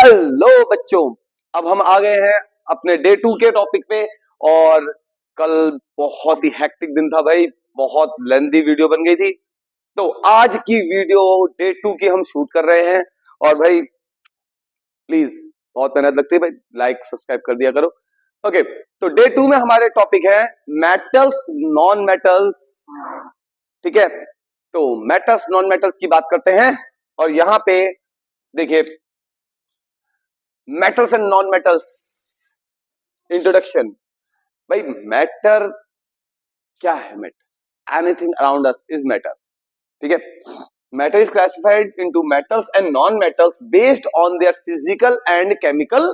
Hello बच्चों, अब हम आ गए हैं अपने डे 2 के टॉपिक पे। और कल बहुत ही हेक्टिक दिन था भाई, बहुत लेंथी वीडियो बन गई थी। तो आज की वीडियो डे 2 की हम शूट कर रहे हैं। और भाई प्लीज, बहुत मेहनत लगती है भाई, लाइक सब्सक्राइब कर दिया करो। ओके, तो डे 2 में हमारे टॉपिक है मेटल्स नॉन मेटल्स। ठीक है, तो मेटल्स नॉन मेटल्स की बात करते हैं। और यहां पे देखिए, metals and non metals introduction. भाई मैटर क्या है? Matter, anything around us is matter. ठीक है, matter is classified into metals and non metals based on their physical and chemical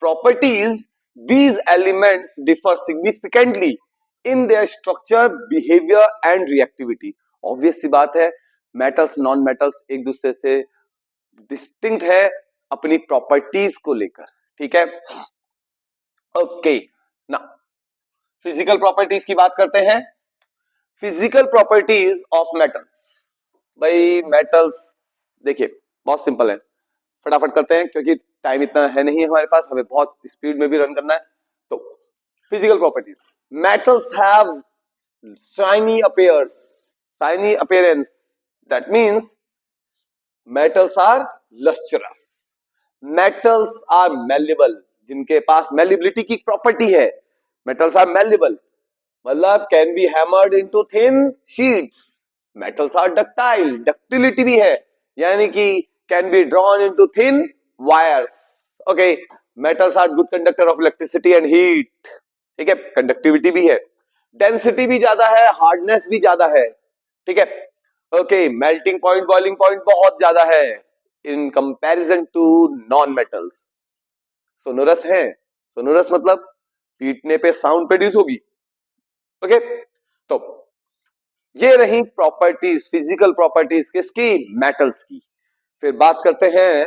properties. These elements differ significantly in their structure, behaviour and reactivity. Obvious सी बात है, metals non metals एक दूसरे से distinct है अपनी प्रॉपर्टीज को लेकर। ठीक है, ओके ना, फिजिकल प्रॉपर्टीज की बात करते हैं। Physical properties of metals. भाई मेटल्स देखिए बहुत सिंपल है, फटाफट करते हैं क्योंकि टाइम इतना है नहीं हमारे पास, हमें बहुत स्पीड में भी रन करना है। तो physical properties, metals have shiny appearance, that means metals are lustrous. Metals are malleable, जिनके पास मेलिबिलिटी की प्रॉपर्टी है। मेटल्स आर मेल्लेबल मतलब can be hammered into thin sheets. Metals are ductile, ductility भी है, यानी कि can be drawn into thin wires. Okay, metals are good conductor of electricity and heat. ठीक है, कंडक्टिविटी भी है, डेंसिटी भी ज्यादा है, हार्डनेस भी ज्यादा है। ठीक है, okay, melting point, boiling point बहुत ज्यादा है in comparison to non metals. Sonorous है, सोनोरस मतलब पीटने पे साउंड प्रोड्यूस होगी। ओके, तो ये रही प्रॉपर्टीज, फिजिकल प्रॉपर्टीज किसकी? मेटल्स की। फिर बात करते हैं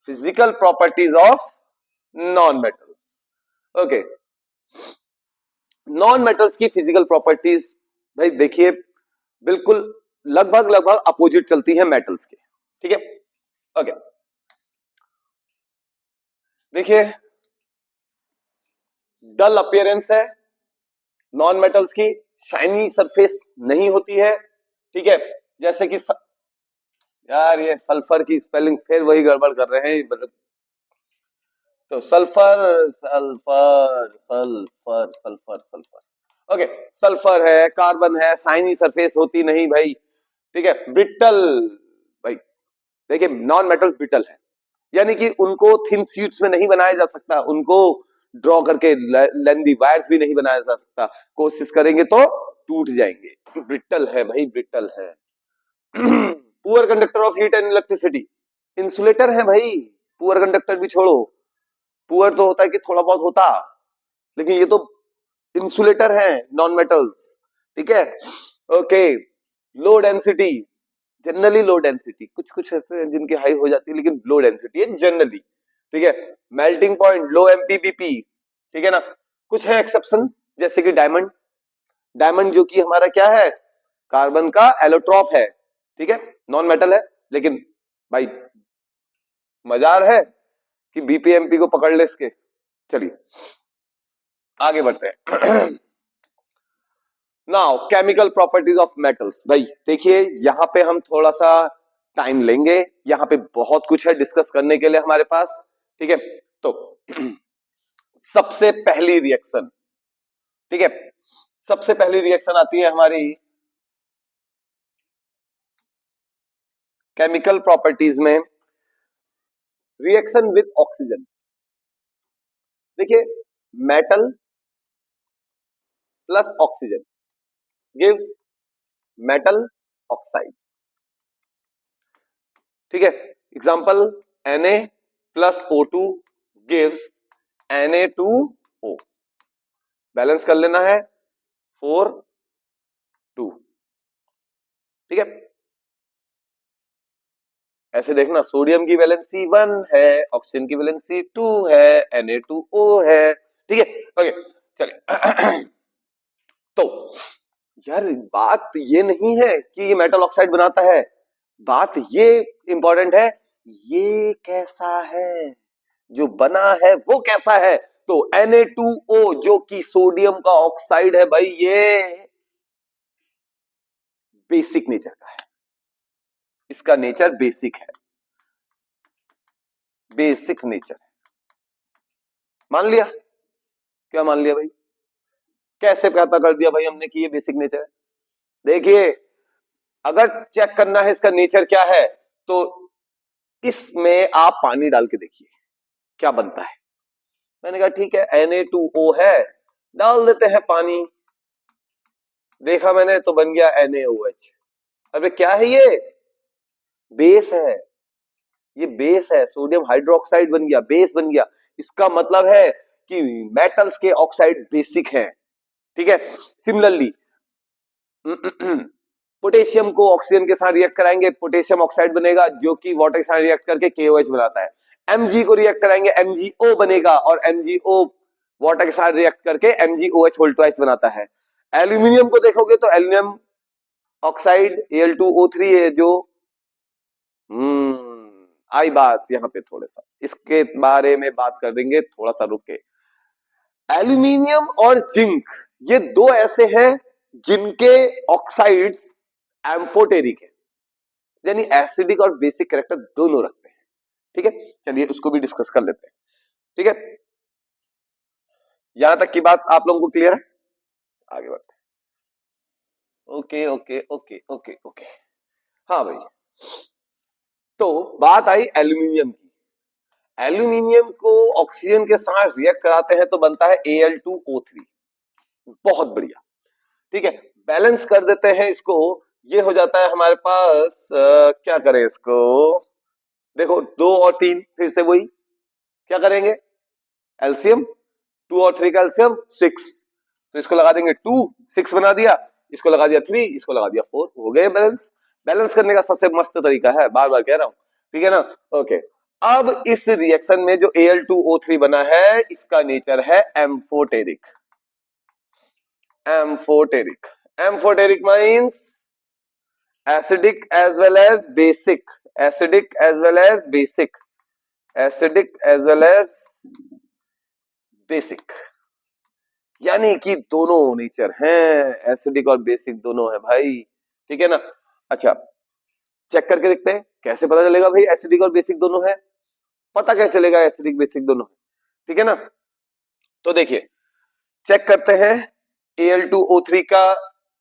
physical properties of non metals. Okay, non metals की फिजिकल प्रॉपर्टीज भाई देखिए बिल्कुल लगभग लगभग अपोजिट चलती है मेटल्स के। ठीक है, ओके, देखिए डल अपीयरेंस है नॉन मेटल्स की, शाइनी सरफेस नहीं होती है। ठीक है, जैसे कि यार ये सल्फर की स्पेलिंग फिर वही गड़बड़ कर रहे हैं। तो sulphur sulphur sulphur sulphur sulphur okay, sulphur है, कार्बन है, शाइनी सरफेस होती नहीं भाई। ठीक है, ब्रिटल, भाई देखिए नॉन मेटल्स ब्रिटल है, यानी कि उनको थिन शीट्स में नहीं बनाया जा सकता, उनको ड्रॉ करके लेंदी वायर्स भी नहीं बनाया जा सकता, कोशिश करेंगे तो टूट जाएंगे। ब्रिटल है भाई, ब्रिटल है। Poor conductor of heat and electricity, insulator है भाई। पुअर कंडक्टर भी छोड़ो, पुअर तो होता है कि थोड़ा बहुत होता, लेकिन ये तो इंसुलेटर है नॉन मेटल्स। ठीक है, okay, low density, generally low density, कुछ कुछ ऐसे हैं जिनकी हाई हो जाती है लेकिन लो डेंसिटी है जनरली। ठीक है, मेल्टिंग पॉइंट, लो एमपीबीपी। ठीक है ना, कुछ है एक्सेप्शन जैसे कि डायमंड, डायमंड जो कि हमारा क्या है, कार्बन का एलोट्रॉप है। ठीक है, नॉन मेटल है, लेकिन भाई मजार है कि बीपीएमपी को पकड़ ले इसके। चलिए आगे बढ़ते हैं। Now chemical properties of metals. भाई देखिए यहां पे हम थोड़ा सा टाइम लेंगे, यहां पे बहुत कुछ है डिस्कस करने के लिए हमारे पास। ठीक है, तो सबसे पहली रिएक्शन, ठीक है, सबसे पहली रिएक्शन आती है हमारी केमिकल प्रॉपर्टीज में, रिएक्शन विद ऑक्सीजन। देखिए metal plus oxygen gives metal oxide. ठीक है, example Na plus O2 gives Na2O। Balance कर लेना है 4 2। ठीक है, ऐसे देखना, सोडियम की वैलेंसी 1 है, ऑक्सीजन की वैलेंसी 2 है, Na2O है। ठीक है, ओके, चलिए। तो यार बात ये नहीं है कि ये मेटल ऑक्साइड बनाता है, बात ये इंपॉर्टेंट है, ये कैसा है, जो बना है वो कैसा है? तो Na2O जो कि सोडियम का ऑक्साइड है भाई, ये बेसिक नेचर का है, इसका नेचर बेसिक है, बेसिक नेचर है। मान लिया? क्या मान लिया भाई? कैसे पता कर दिया भाई हमने कि ये बेसिक नेचर है? देखिए, अगर चेक करना है इसका नेचर क्या है, तो इसमें आप पानी डाल के देखिए क्या बनता है। मैंने कहा ठीक है, Na2O है, डाल देते हैं पानी। देखा मैंने तो बन गया NaOH। अबे क्या है ये? बेस है, ये बेस है, सोडियम हाइड्रोक्साइड बन गया, बेस बन गया। इसका मतलब है कि मेटल्स के ऑक्साइड बेसिक हैं, ठीक है। सिमिलरली पोटेशियम को ऑक्सीजन के साथ रिएक्ट कराएंगे, पोटेशियम ऑक्साइड बनेगा, जो कि वाटर के साथ रिएक्ट करके KOH बनाता है। Mg को रिएक्ट कराएंगे, MgO बनेगा, और MgO वाटर के साथ रिएक्ट करके MgOH होल ट्वाइस बनाता है। एल्यूमिनियम को देखोगे तो एल्यूमिनियम ऑक्साइड Al2O3 है, जो आई बात यहाँ पे, थोड़ा सा इसके बारे में बात कर देंगे, थोड़ा सा रुके। एल्यूमिनियम और जिंक, ये दो ऐसे हैं जिनके ऑक्साइड्स एम्फोटेरिक है, यानी एसिडिक और बेसिक कैरेक्टर दोनों रखते हैं, ठीक है। चलिए उसको भी डिस्कस कर लेते हैं, ठीक है। यहां तक की बात आप लोगों को क्लियर है? आगे बढ़ते हैं। Okay okay okay okay okay, हाँ भाई। तो बात आई एल्यूमिनियम की। एल्यूमिनियम को ऑक्सीजन के साथ रिएक्ट कराते हैं तो बनता है Al2O3, बहुत बढ़िया, ठीक है। बैलेंस कर देते हैं इसको, ये हो जाता है हमारे पास क्या करें इसको, देखो 2 और 3 फिर से वही, क्या करेंगे, एलसीएम, 2 और 3 का एलसीएम 6, तो इसको लगा देंगे 2, 6 बना दिया, इसको लगा दिया 3, इसको लगा दिया 4, हो गए बैलेंस। बैलेंस करने का सबसे मस्त तरीका है, बार बार कह रहा हूं, ठीक है ना। ओके, अब इस रिएक्शन में जो Al2O3 बना है, इसका नेचर है amphoteric. Amphoteric, amphoteric means acidic as well as basic, acidic as well as basic, acidic as well as basic, यानी कि दोनों नेचर हैं, एसिडिक और बेसिक दोनों है भाई, ठीक है ना। अच्छा, चेक करके देखते हैं कैसे पता चलेगा भाई एसिडिक और बेसिक दोनों है। पता कैसे चलेगा एसिडिक बेसिक दोनों है, ठीक है ना। तो देखिए, चेक करते हैं, Al2O3 का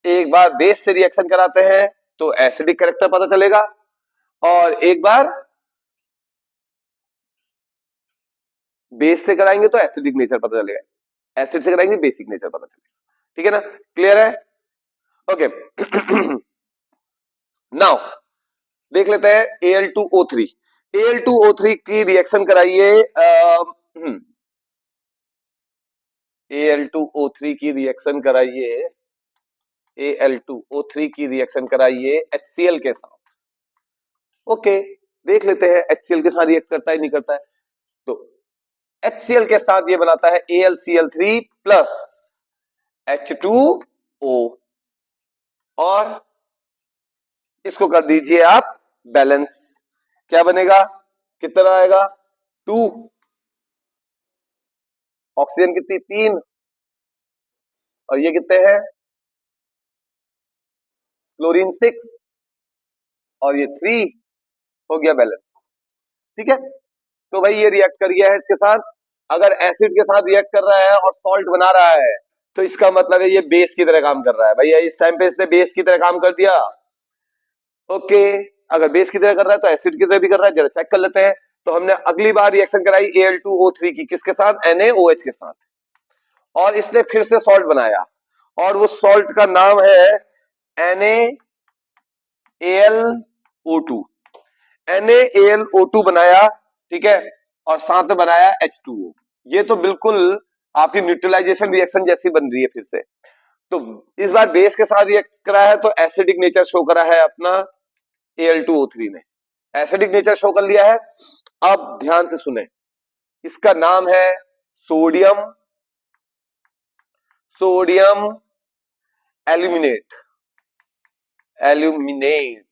एक बार बेस से रिएक्शन कराते हैं तो एसिडिक कैरेक्टर पता चलेगा, और एक बार बेस से कराएंगे तो एसिडिक नेचर पता चलेगा, एसिड से कराएंगे बेसिक नेचर पता चलेगा, ठीक है ना। क्लियर है? ओके। नाउ देख लेते हैं Al2O3। Al2O3 की रिएक्शन कराइए, Al2O3 की रिएक्शन कराइए, Al2O3 की रिएक्शन कराइए HCl के साथ। ओके, देख लेते हैं HCl के साथ रिएक्ट करता है नहीं करता है। तो HCl के साथ ये बनाता है AlCl3 प्लस H2O, और इसको कर दीजिए आप बैलेंस। क्या बनेगा, कितना आएगा, 2, ऑक्सीजन कितनी, 3, और ये कितने हैं, क्लोरीन 6, और ये 3, हो गया बैलेंस, ठीक है। तो भाई ये रिएक्ट कर गया है इसके साथ। अगर एसिड के साथ रिएक्ट कर रहा है और सॉल्ट बना रहा है, तो इसका मतलब है ये बेस की तरह काम कर रहा है भैया, इस टाइम पे इसने बेस की तरह काम कर दिया। ओके, अगर बेस की तरह कर रहा है तो एसिड की तरह भी कर रहा है, जरा चेक कर लेते हैं। तो हमने अगली बार रिएक्शन कराई Al2O3 की, किसके साथ, NaOH के साथ, और इसने फिर से सॉल्ट बनाया, और वो सॉल्ट का नाम है NaAlO2। NaAlO2 बनाया, ठीक है, और साथ में बनाया H2O। ये तो बिल्कुल आपकी न्यूट्रलाइजेशन रिएक्शन जैसी बन रही है फिर से। तो इस बार बेस के साथ रिएक्ट करा है तो एसिडिक नेचर शो करा है अपना Al2O3 ने, एसिडिक नेचर शो कर लिया है। अब ध्यान से सुने, इसका नाम है sodium, sodium aluminate, aluminate,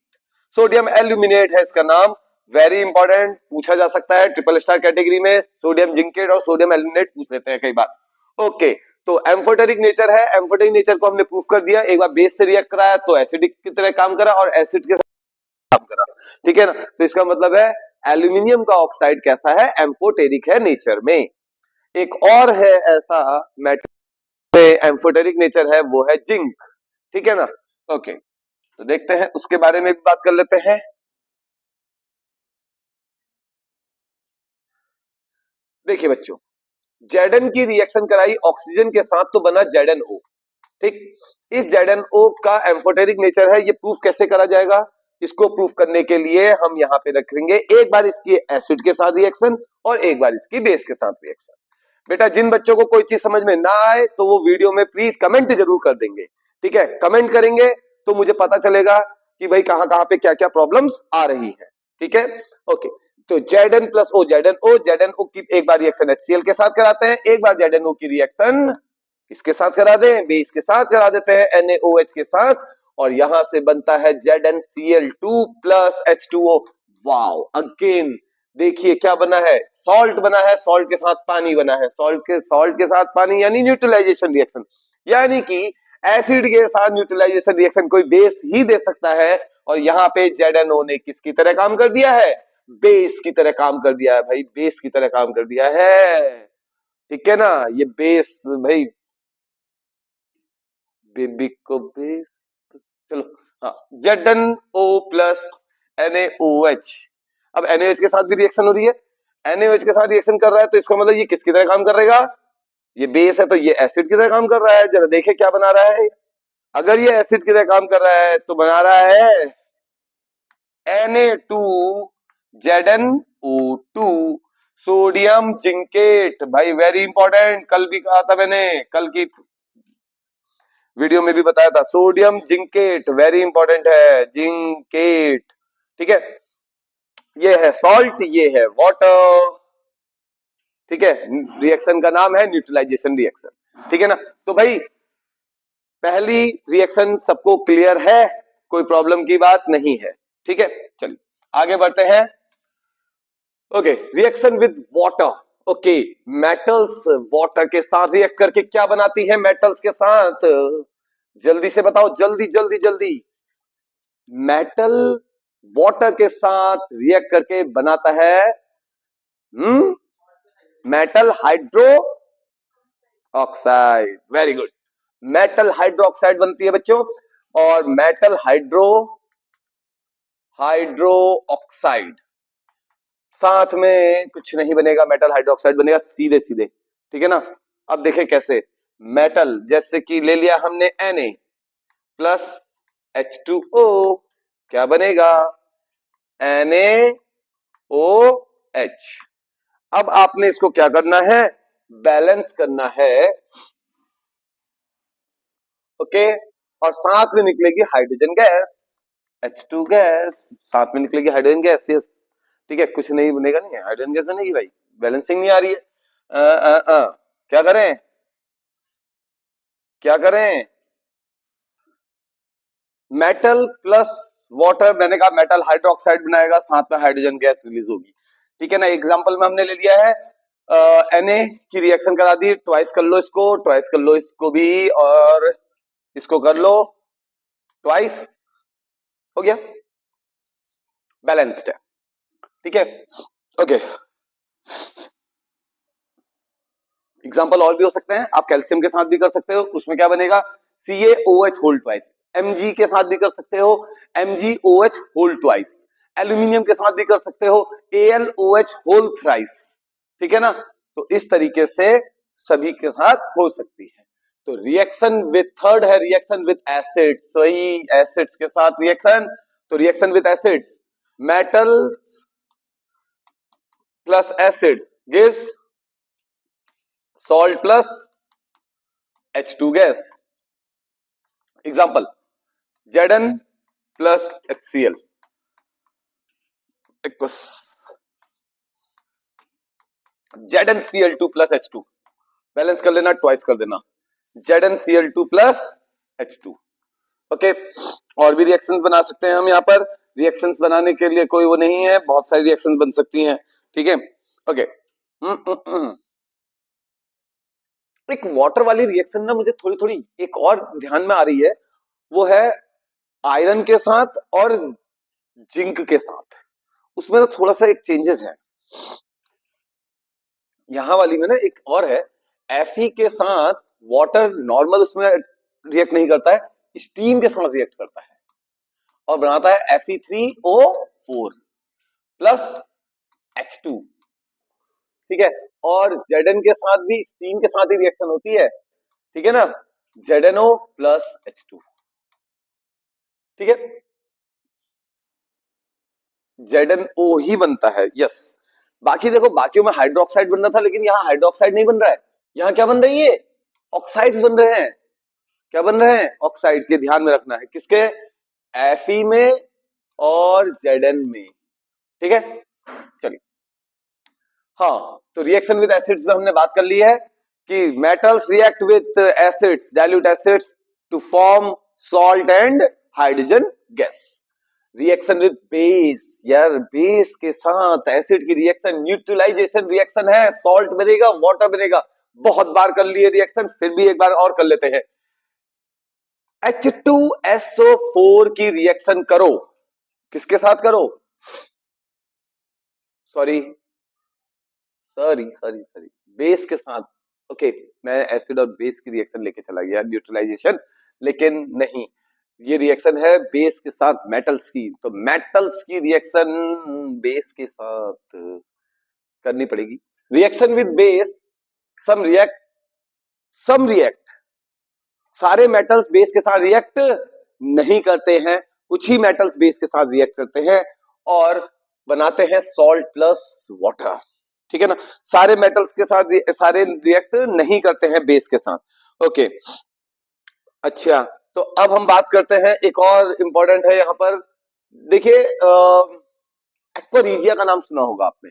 sodium aluminate है इसका नाम। वेरी इंपॉर्टेंट, पूछा जा सकता है ट्रिपल स्टार कैटेगरी में, सोडियम जिंकेट और सोडियम एल्यूमिनेट पूछ लेते हैं कई बार। ओके, तो एम्फोटेरिक नेचर है, एम्फोटेरिक नेचर को हमने प्रूफ कर दिया, एक बार बेस से रिएक्ट कराया तो एसिडिक की तरह काम करा और एसिड के साथ काम करा, ठीक है ना। तो इसका मतलब है एल्यूमिनियम का ऑक्साइड कैसा है, एम्फोटेरिक है नेचर में। एक और है ऐसा मेटल एम्फोटेरिक नेचर है, वो है जिंक, ठीक है ना। ओके, तो देखते हैं उसके बारे में भी बात कर लेते हैं। देखिए बच्चों, Zn की रिएक्शन कराई ऑक्सीजन के साथ तो बना ZnO, ठीक। इस ZnO का एम्फोटेरिक नेचर है, ये प्रूफ कैसे करा जाएगा, इसको प्रूफ करने के लिए हम यहां पे रखेंगे एक बार इसकी एसिड के साथ रिएक्शन और एक बार इसकी बेस के साथ रिएक्शन। बेटा जिन बच्चों को कोई चीज समझ में ना आए तो वो वीडियो में प्लीज कमेंट जरूर कर देंगे, ठीक है। कमेंट करेंगे तो मुझे पता चलेगा कि भाई कहां कहां पे क्या क्या प्रॉब्लम्स आ रही है, ठीक है। ओके, तो Zn प्लस O ZnO की एक बार रिएक्शन HCl के साथ कराते हैं, एक बार ZnO की रिएक्शन किसके साथ करा दें, बेस के साथ करा देते हैं NaOH के साथ, और यहां से बनता है ZnCl2 plus H2O। Wow, again देखिए क्या बना है, सॉल्ट बना है, सॉल्ट के साथ पानी बना है, सॉल्ट के साथ पानी यानी न्यूट्रलाइजेशन रिएक्शन, यानी कि एसिड के साथ न्यूट्रलाइजेशन रिएक्शन कोई बेस ही दे सकता है, और यहाँ पे ZnO ने किसकी तरह काम कर दिया है, बेस की तरह काम कर दिया है भाई, बेस की तरह काम कर दिया है, ठीक है ना। ये बेस भाई, बेबी को बेस, चलो हाँ, ZnO प्लस NaOH। अब NaOH के साथ भी रिएक्शन हो रही है, NaOH के साथ रिएक्शन कर रहा है, तो इसका मतलब ये किसकी तरह काम करेगा, ये बेस है तो ये एसिड की तरह काम कर रहा है। जरा देखे क्या बना रहा है, अगर ये एसिड की तरह काम कर रहा है तो बना रहा है Na2ZnO2 सोडियम जिंकेट। भाई वेरी इंपॉर्टेंट, कल भी कहा था मैंने, कल की वीडियो में भी बताया था, सोडियम जिंकेट वेरी इंपॉर्टेंट है, जिंकेट, ठीक है। ये है सॉल्ट, ये है वाटर, ठीक है। रिएक्शन का नाम है न्यूट्रलाइजेशन रिएक्शन, ठीक है ना। तो भाई पहली रिएक्शन सबको क्लियर है, कोई प्रॉब्लम की बात नहीं है, ठीक है। चलिए आगे बढ़ते हैं। Okay, reaction with water. Okay, metals water के साथ रिएक्ट करके क्या बनाती है, मेटल्स के साथ जल्दी से बताओ, जल्दी जल्दी जल्दी। मेटल वाटर के साथ रिएक्ट करके बनाता है metal hydro oxide. Very good, metal hydro oxide बनती है बच्चों, और मेटल हाइड्रो ऑक्साइड साथ में कुछ नहीं बनेगा, मेटल हाइड्रोक्साइड बनेगा सीधे सीधे, ठीक है ना। अब देखें कैसे, मेटल जैसे कि ले लिया हमने Na प्लस H2O, क्या बनेगा, NaOH। अब आपने इसको क्या करना है, बैलेंस करना है, ओके, और साथ में निकलेगी हाइड्रोजन गैस, H2 गैस, साथ में निकलेगी हाइड्रोजन गैस, यस, ठीक है। कुछ नहीं बनेगा, नहीं हाइड्रोजन गैस बनेगी भाई, बैलेंसिंग नहीं आ रही है। क्या करें, क्या करें, मेटल प्लस वाटर, मैंने कहा मेटल हाइड्रोक्साइड बनाएगा, साथ में हाइड्रोजन गैस रिलीज होगी, ठीक है ना। एग्जांपल में हमने ले लिया है Na की रिएक्शन करा दी, ट्वाइस कर लो इसको, ट्वाइस कर लो इसको भी, और इसको कर लो ट्वाइस, हो गया, बैलेंस्ड है, ठीक है। ओके, एग्जाम्पल और भी हो सकते हैं, आप कैल्शियम के साथ भी कर सकते हो, उसमें क्या बनेगा, CaOH होल ट्वाइस, Mg के साथ भी कर सकते हो, MgOH होल ट्वाइस, एल्यूमिनियम के साथ भी कर सकते हो, AlOH होल थ्राइस, ठीक है ना। तो इस तरीके से सभी के साथ हो सकती है। तो रिएक्शन विथ, थर्ड है रिएक्शन विथ एसिड्स, वही एसिड्स के साथ रिएक्शन, तो reaction with acids, metals plus acid gives salt plus H2 gas. Example, Zn plus HCl equals ZnCl2 plus H2, balance कर लेना, ट्वाइस कर देना, ZnCl2 plus H2, ओके। और भी रिएक्शंस बना सकते हैं हम यहाँ पर, रिएक्शंस बनाने के लिए कोई वो नहीं है, बहुत सारी रिएक्शंस बन सकती हैं, ठीक है। ओके, एक वाटर वाली रिएक्शन ना मुझे थोड़ी थोड़ी एक और ध्यान में आ रही है, वो है आयरन के साथ और जिंक के साथ। उसमें तो थोड़ा सा एक चेंजेस है, यहां वाली में ना एक और है, Fe के साथ वाटर नॉर्मल उसमें रिएक्ट नहीं करता है, स्टीम के साथ रिएक्ट करता है और बनाता है Fe3O4 प्लस H2, ठीक है। और Zn के साथ भी स्टीम के साथ ही रिएक्शन होती है, ठीक है ना, ZnO प्लस H2, ठीक है, ZnO ही बनता है, यस। बाकी देखो, बाकियों में हाइड्रोक्साइड बन रहा था, लेकिन यहाँ हाइड्रोक्साइड नहीं बन रहा है, यहाँ क्या बन रही है, ऑक्साइड्स बन रहे हैं। क्या बन रहे हैं, ऑक्साइड्स, ये ध्यान में रखना है, किसके, Fe में और Zn में, ठीक है। चलिए, हाँ, तो रिएक्शन विद एसिड्स में हमने बात कर ली है कि metals react with acids, dilute acids to form salt and hydrogen gas. Reaction with base, यार बेस के साथ एसिड की रिएक्शन न्यूट्रलाइजेशन रिएक्शन है, सॉल्ट बनेगा, वाटर बनेगा। बहुत बार कर लिए रिएक्शन, फिर भी एक बार और कर लेते हैं। H2SO4 की रिएक्शन करो, किसके साथ करो, sorry sorry sorry sorry base के साथ। ओके, मैं एसिड और बेस की रिएक्शन लेके चला गया न्यूट्रलाइजेशन, लेकिन नहीं, ये रिएक्शन है बेस के साथ मेटल्स की, तो मेटल्स की रिएक्शन बेस के साथ करनी पड़ेगी। Reaction with base, some react, सारे मेटल्स बेस के साथ रिएक्ट नहीं करते हैं, कुछ ही मेटल्स बेस के साथ रिएक्ट करते हैं और बनाते हैं सॉल्ट प्लस वाटर, ठीक है ना। सारे मेटल्स के साथ सारे रिएक्ट नहीं करते हैं बेस के साथ। ओके, अच्छा, तो अब हम बात करते हैं, एक और इंपॉर्टेंट है यहां पर, देखिए एक्वारीजिया का नाम सुना होगा आपने,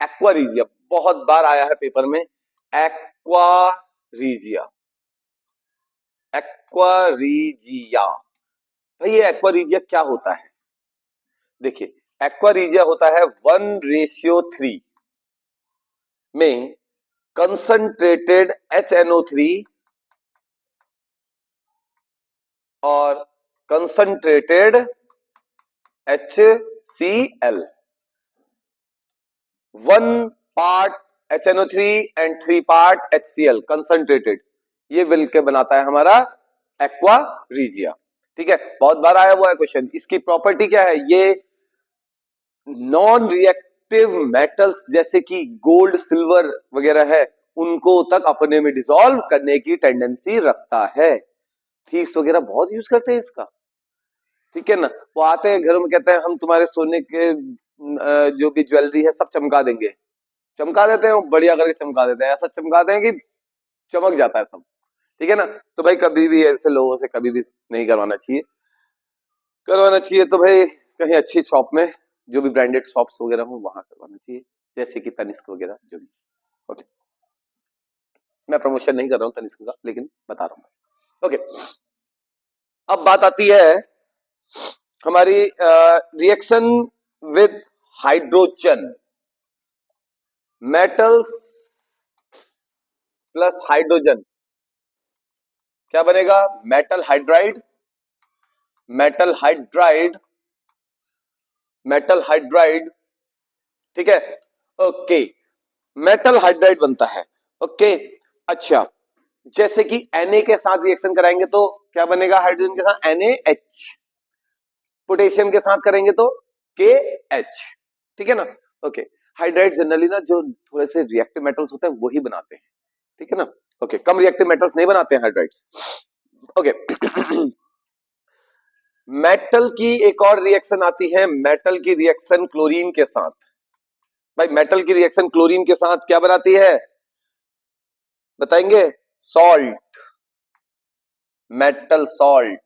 एक्वारीजिया बहुत बार आया है पेपर में, एक्वारीजिया, एक्वारीजिया, भाई ये एक्वारीजिया क्या होता है, देखिए एक्वारीजिया होता है 1:3 में कंसंट्रेटेड HNO3 और concentrated HCl, 1 part HNO3 and 3 part HCl concentrated, ये मिलकर बनाता है हमारा एक्वारीजिया, ठीक है। बहुत बार आया हुआ है क्वेश्चन। इसकी प्रॉपर्टी क्या है, ये नॉन रिएक्टिव मेटल्स जैसे कि गोल्ड सिल्वर वगैरह है, उनको तक अपने में डिसॉल्व करने की टेंडेंसी रखता है। थीव्स वगैरह बहुत यूज करते हैं इसका, ठीक है ना। वो आते हैं घरों में, कहते हैं हम तुम्हारे सोने के जो भी ज्वेलरी है सब चमका देंगे, चमका देते हैं, बढ़िया करके चमका देते हैं, ऐसा चमकाते हैं कि चमक जाता है सब, ठीक है ना। तो भाई कभी भी ऐसे लोगों से कभी भी नहीं करवाना चाहिए, करवाना चाहिए तो भाई कहीं अच्छी शॉप में, जो भी ब्रांडेड शॉप्स वगैरह हो वहां करवाना चाहिए, जैसे कि तनिष्क वगैरह जो भी। ओके, मैं प्रमोशन नहीं कर रहा हूँ तनिष्क का, लेकिन बता रहा हूँ बस। ओके, अब बात आती है हमारी reaction with hydrogen, metals plus hydrogen, क्या बनेगा, metal hydride, metal hydride, metal hydride, ठीक है। ओके, मेटल हाइड्राइड बनता है, ओके। अच्छा, जैसे कि Na के साथ रिएक्शन कराएंगे तो क्या बनेगा, हाइड्रोजन के साथ NaH, पोटेशियम के साथ करेंगे तो KH, ठीक है ना। ओके, हाइड्राइड जनरली ना जो थोड़े से रिएक्टिव मेटल्स होते हैं वही बनाते हैं, ठीक है ना। ओके, कम रिएक्टिव मेटल्स नहीं बनाते हैं हाइड्राइड्स। ओके, मेटल की एक और रिएक्शन आती है, मेटल की रिएक्शन क्लोरीन के साथ। भाई मेटल की रिएक्शन क्लोरीन के साथ क्या बनाती है, बताएंगे, सॉल्ट, मेटल सॉल्ट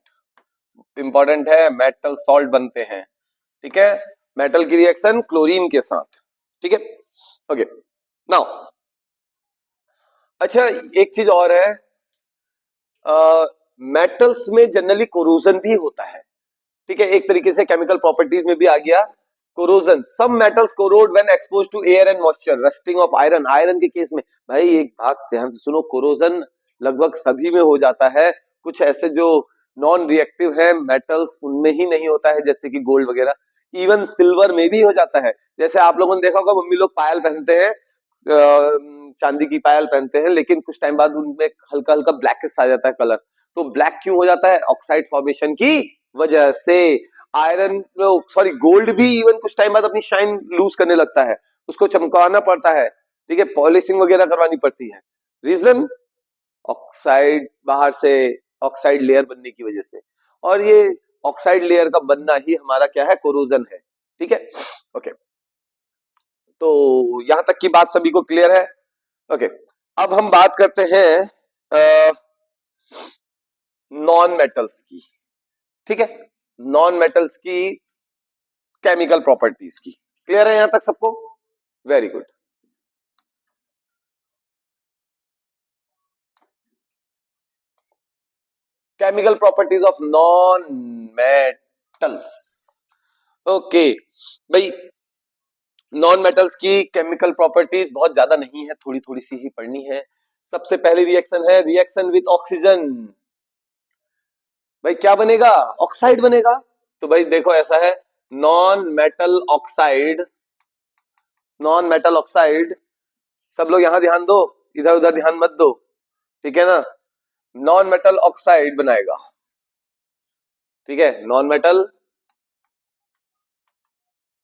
इंपॉर्टेंट है, मेटल सॉल्ट बनते हैं, ठीक है, मेटल की रिएक्शन क्लोरीन के साथ, ठीक है। ओके, नाउ अच्छा, एक चीज और है, मेटल्स में जनरली कोरोजन भी होता है, ठीक है, एक तरीके से केमिकल प्रॉपर्टीज में भी आ गया corrosion. Some metals corrode when exposed to air and moisture. Rusting of iron, iron के केस में भाई एक बात ध्यान से सुनो, कोरोजन लगभग सभी में हो जाता है, कुछ ऐसे जो नॉन रिएक्टिव है मेटल्स उनमें ही नहीं होता है, जैसे कि गोल्ड वगैरह। इवन सिल्वर में भी हो जाता है, जैसे आप लोगों ने देखा होगा मम्मी लोग पायल पहनते हैं, चांदी की पायल पहनते हैं, लेकिन कुछ टाइम बाद उनमें हल्का हल्का ब्लैकिश आ जाता है कलर। तो ब्लैक क्यों हो जाता है? ऑक्साइड फॉर्मेशन की वजह से। आयरन, सॉरी गोल्ड भी इवन कुछ टाइम बाद अपनी शाइन लूज करने लगता है, उसको चमकाना पड़ता है, ठीक है, पॉलिशिंग वगैरह करवानी पड़ती है। रीजन ऑक्साइड, बाहर से ऑक्साइड लेयर बनने की वजह से। और ये ऑक्साइड लेयर का बनना ही हमारा क्या है? कोरोजन है। ठीक है, ओके, तो यहां तक की बात सभी को क्लियर है? ओके, अब हम बात करते हैं नॉन मेटल्स की। ठीक है, नॉन मेटल्स की केमिकल प्रॉपर्टीज की। क्लियर है यहां तक सबको? Very good. Chemical properties of non metals. Okay भाई, नॉन मेटल्स की केमिकल प्रॉपर्टीज बहुत ज्यादा नहीं है, थोड़ी थोड़ी सी ही पढ़नी है। सबसे पहली रिएक्शन है रिएक्शन विथ ऑक्सीजन। भाई क्या बनेगा? ऑक्साइड बनेगा। तो भाई देखो ऐसा है, non metal oxide, non metal oxide, सब लोग यहां ध्यान दो, इधर उधर ध्यान मत दो, ठीक है ना। नॉन मेटल ऑक्साइड बनाएगा, ठीक है, non metal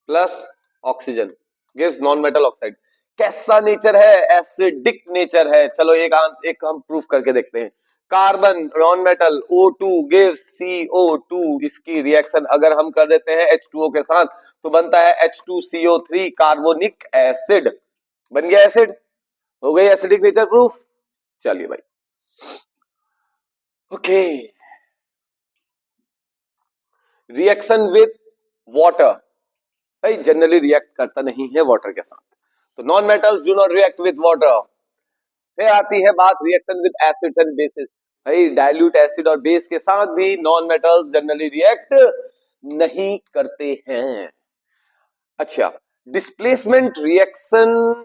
plus oxygen gives non metal oxide. कैसा नेचर है? एसिडिक नेचर है। चलो एक हम प्रूफ करके देखते हैं। Carbon non metal O2 gives CO2। इसकी रिएक्शन अगर हम कर देते हैं H2O के साथ तो बनता है H2CO3 कार्बोनिक एसिड। बन गया एसिड, हो गई एसिडिक नेचर प्रूफ। चलिए भाई, ओके, रिएक्शन विथ वाटर। भाई जनरली रिएक्ट करता नहीं है वाटर के साथ, तो non metals do not react with water. फिर आती है बात reaction with acids and bases. भाई डाइल्यूट एसिड और बेस के साथ भी नॉन मेटल्स जनरली रिएक्ट नहीं करते हैं। अच्छा, डिस्प्लेसमेंट रिएक्शन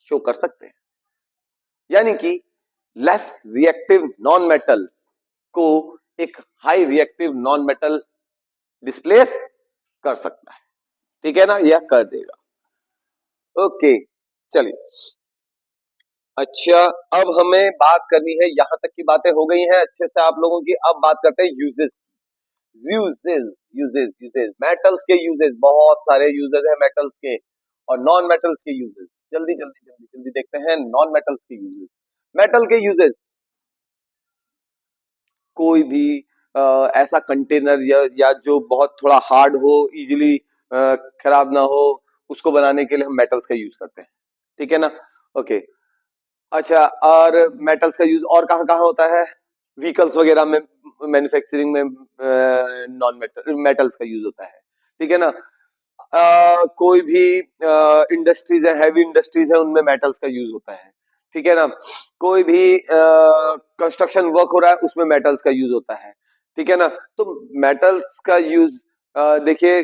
शो कर सकते हैं, यानी कि लेस रिएक्टिव नॉन मेटल को एक high reactive non metal displace कर सकता है, ठीक है ना, यह कर देगा। ओके, चलिए, अच्छा, अब हमें बात करनी है, यहां तक की बातें हो गई हैं अच्छे से आप लोगों की। अब बात करते हैं uses. Uses, uses, uses, metals के यूजेस, बहुत सारे यूजेस हैं मेटल्स के, और नॉन मेटल्स के यूजेस। जल्दी जल्दी जल्दी जल्दी देखते हैं नॉन मेटल्स के यूजेस। मेटल के यूजेस, कोई भी ऐसा कंटेनर या जो बहुत थोड़ा हार्ड हो, इजीली खराब ना हो, उसको बनाने के लिए हम मेटल्स का यूज करते हैं, ठीक है ना। ओके, अच्छा, और मेटल्स का यूज और कहाँ कहाँ होता है? व्हीकल्स वगैरह में, मैन्युफैक्चरिंग में नॉन मेटल मेटल्स का यूज होता है, ठीक है ना। कोई भी इंडस्ट्रीज है, हैवी इंडस्ट्रीज है, उनमें मेटल्स का यूज होता है, ठीक है ना। कोई भी कंस्ट्रक्शन वर्क हो रहा है उसमें मेटल्स का यूज होता है, ठीक है ना। तो मेटल्स का यूज देखिए,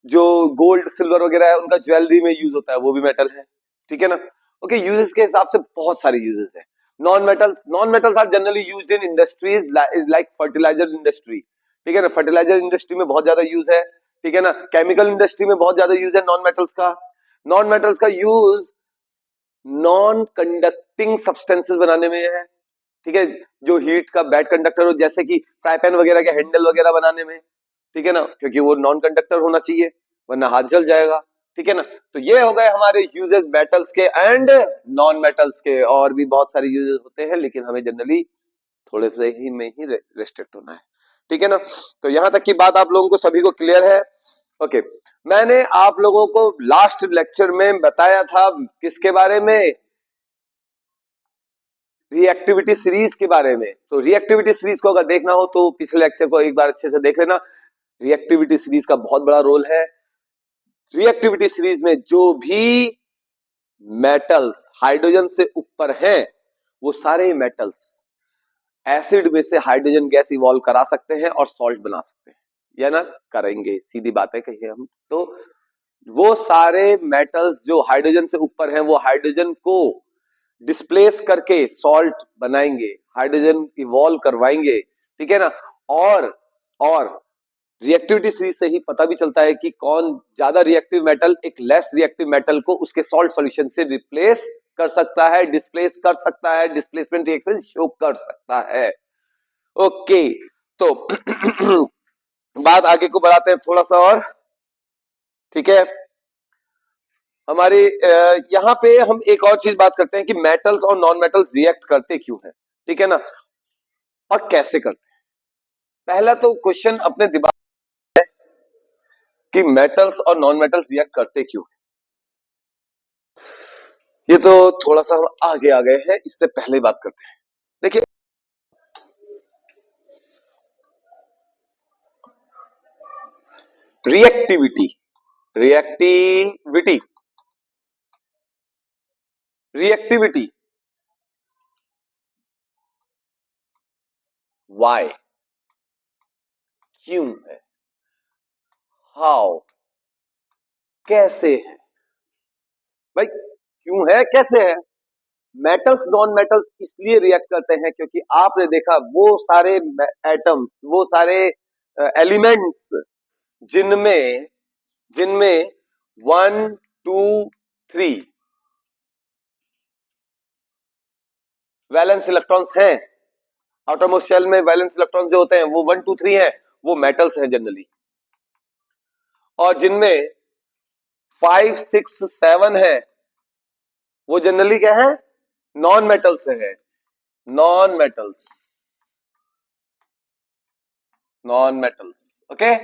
जो गोल्ड सिल्वर वगैरह है उनका ज्वेलरी में यूज होता है, वो भी मेटल है, ठीक है ना। ओके, यूजेस के हिसाब से बहुत सारे यूजेस हैं। Non metals are generally used in industries like fertiliser industry, ठीक है ना, फर्टिलाइजर इंडस्ट्री में बहुत ज्यादा यूज है, ठीक है ना। केमिकल इंडस्ट्री में बहुत ज्यादा यूज है नॉन मेटल्स का। नॉन मेटल्स का यूज नॉन कंडक्टिंग सब्सटेंसेस बनाने में है, ठीक है, जो हीट का बैड कंडक्टर हो, जैसे कि फ्राई पैन वगैरह के हैंडल वगैरह बनाने में, ठीक है ना, क्योंकि वो नॉन कंडक्टर होना चाहिए वरना हाथ जल जाएगा, ठीक है ना। तो ये हो गए हमारे यूजेस मेटल्स के एंड नॉन मेटल्स के। और भी बहुत सारे यूजेस होते हैं, लेकिन हमें जनरली थोड़े से ही में ही रेस्ट्रिक्ट होना है, ठीक है ना। तो यहां तक की बात आप लोगों को सभी को क्लियर है? ओके, मैंने आप लोगों को लास्ट लेक्चर में बताया था किसके बारे में? रिएक्टिविटी सीरीज के बारे में। तो रिएक्टिविटी सीरीज को अगर देखना हो तो पिछले लेक्चर को एक बार अच्छे से देख लेना। रिएक्टिविटी सीरीज का बहुत बड़ा रोल है। रिएक्टिविटी सीरीज में जो भी मेटल्स हाइड्रोजन से ऊपर हैं वो सारे मेटल्स एसिड में से हाइड्रोजन गैस इवॉल्व करा सकते हैं और सॉल्ट बना सकते हैं, या ना करेंगे, सीधी बात है कहिए हम तो। वो सारे मेटल्स जो हाइड्रोजन से ऊपर हैं वो हाइड्रोजन को डिस्प्लेस करके सॉल्ट बनाएंगे, हाइड्रोजन इवॉल्व करवाएंगे, ठीक है ना। और रिएक्टिविटी सीरीज से ही पता भी चलता है कि कौन ज्यादा रिएक्टिव मेटल एक लेस रिएक्टिव मेटल को उसके सॉल्ट सॉल्यूशन से रिप्लेस कर सकता है, डिस्प्लेस कर सकता है, डिस्प्लेसमेंट रिएक्शन शो कर सकता है। ओके, तो बात आगे को बढ़ाते हैं थोड़ा सा और, ठीक है। हमारी यहाँ पे हम एक और चीज बात करते हैं कि मेटल्स और नॉन मेटल्स रिएक्ट करते क्यों हैं, ठीक है ना, और कैसे करते हैं। पहला तो क्वेश्चन अपने दिमाग में है कि मेटल्स और नॉन मेटल्स रिएक्ट करते क्यों हैं। ये तो थोड़ा सा हम आगे आ गए हैं, इससे पहले बात करते हैं। देखिए, रिएक्टिविटी रिएक्टिविटी रिएक्टिविटी वाई, क्यों है, हाउ, कैसे है। भाई क्यों है, कैसे है। मेटल्स नॉन मेटल्स इसलिए रिएक्ट करते हैं क्योंकि आपने देखा वो सारे एटम्स, वो सारे एलिमेंट्स जिनमें जिनमें 1 2 3 वैलेंस इलेक्ट्रॉन्स हैं, आउटरमोस्ट शेल में वैलेंस इलेक्ट्रॉन्स जो होते हैं वो 1 2 3 हैं, वो मेटल्स हैं जनरली। और जिनमें 5 6 7 है वो जनरली क्या है, नॉन मेटल्स है, non metals, non metals, okay.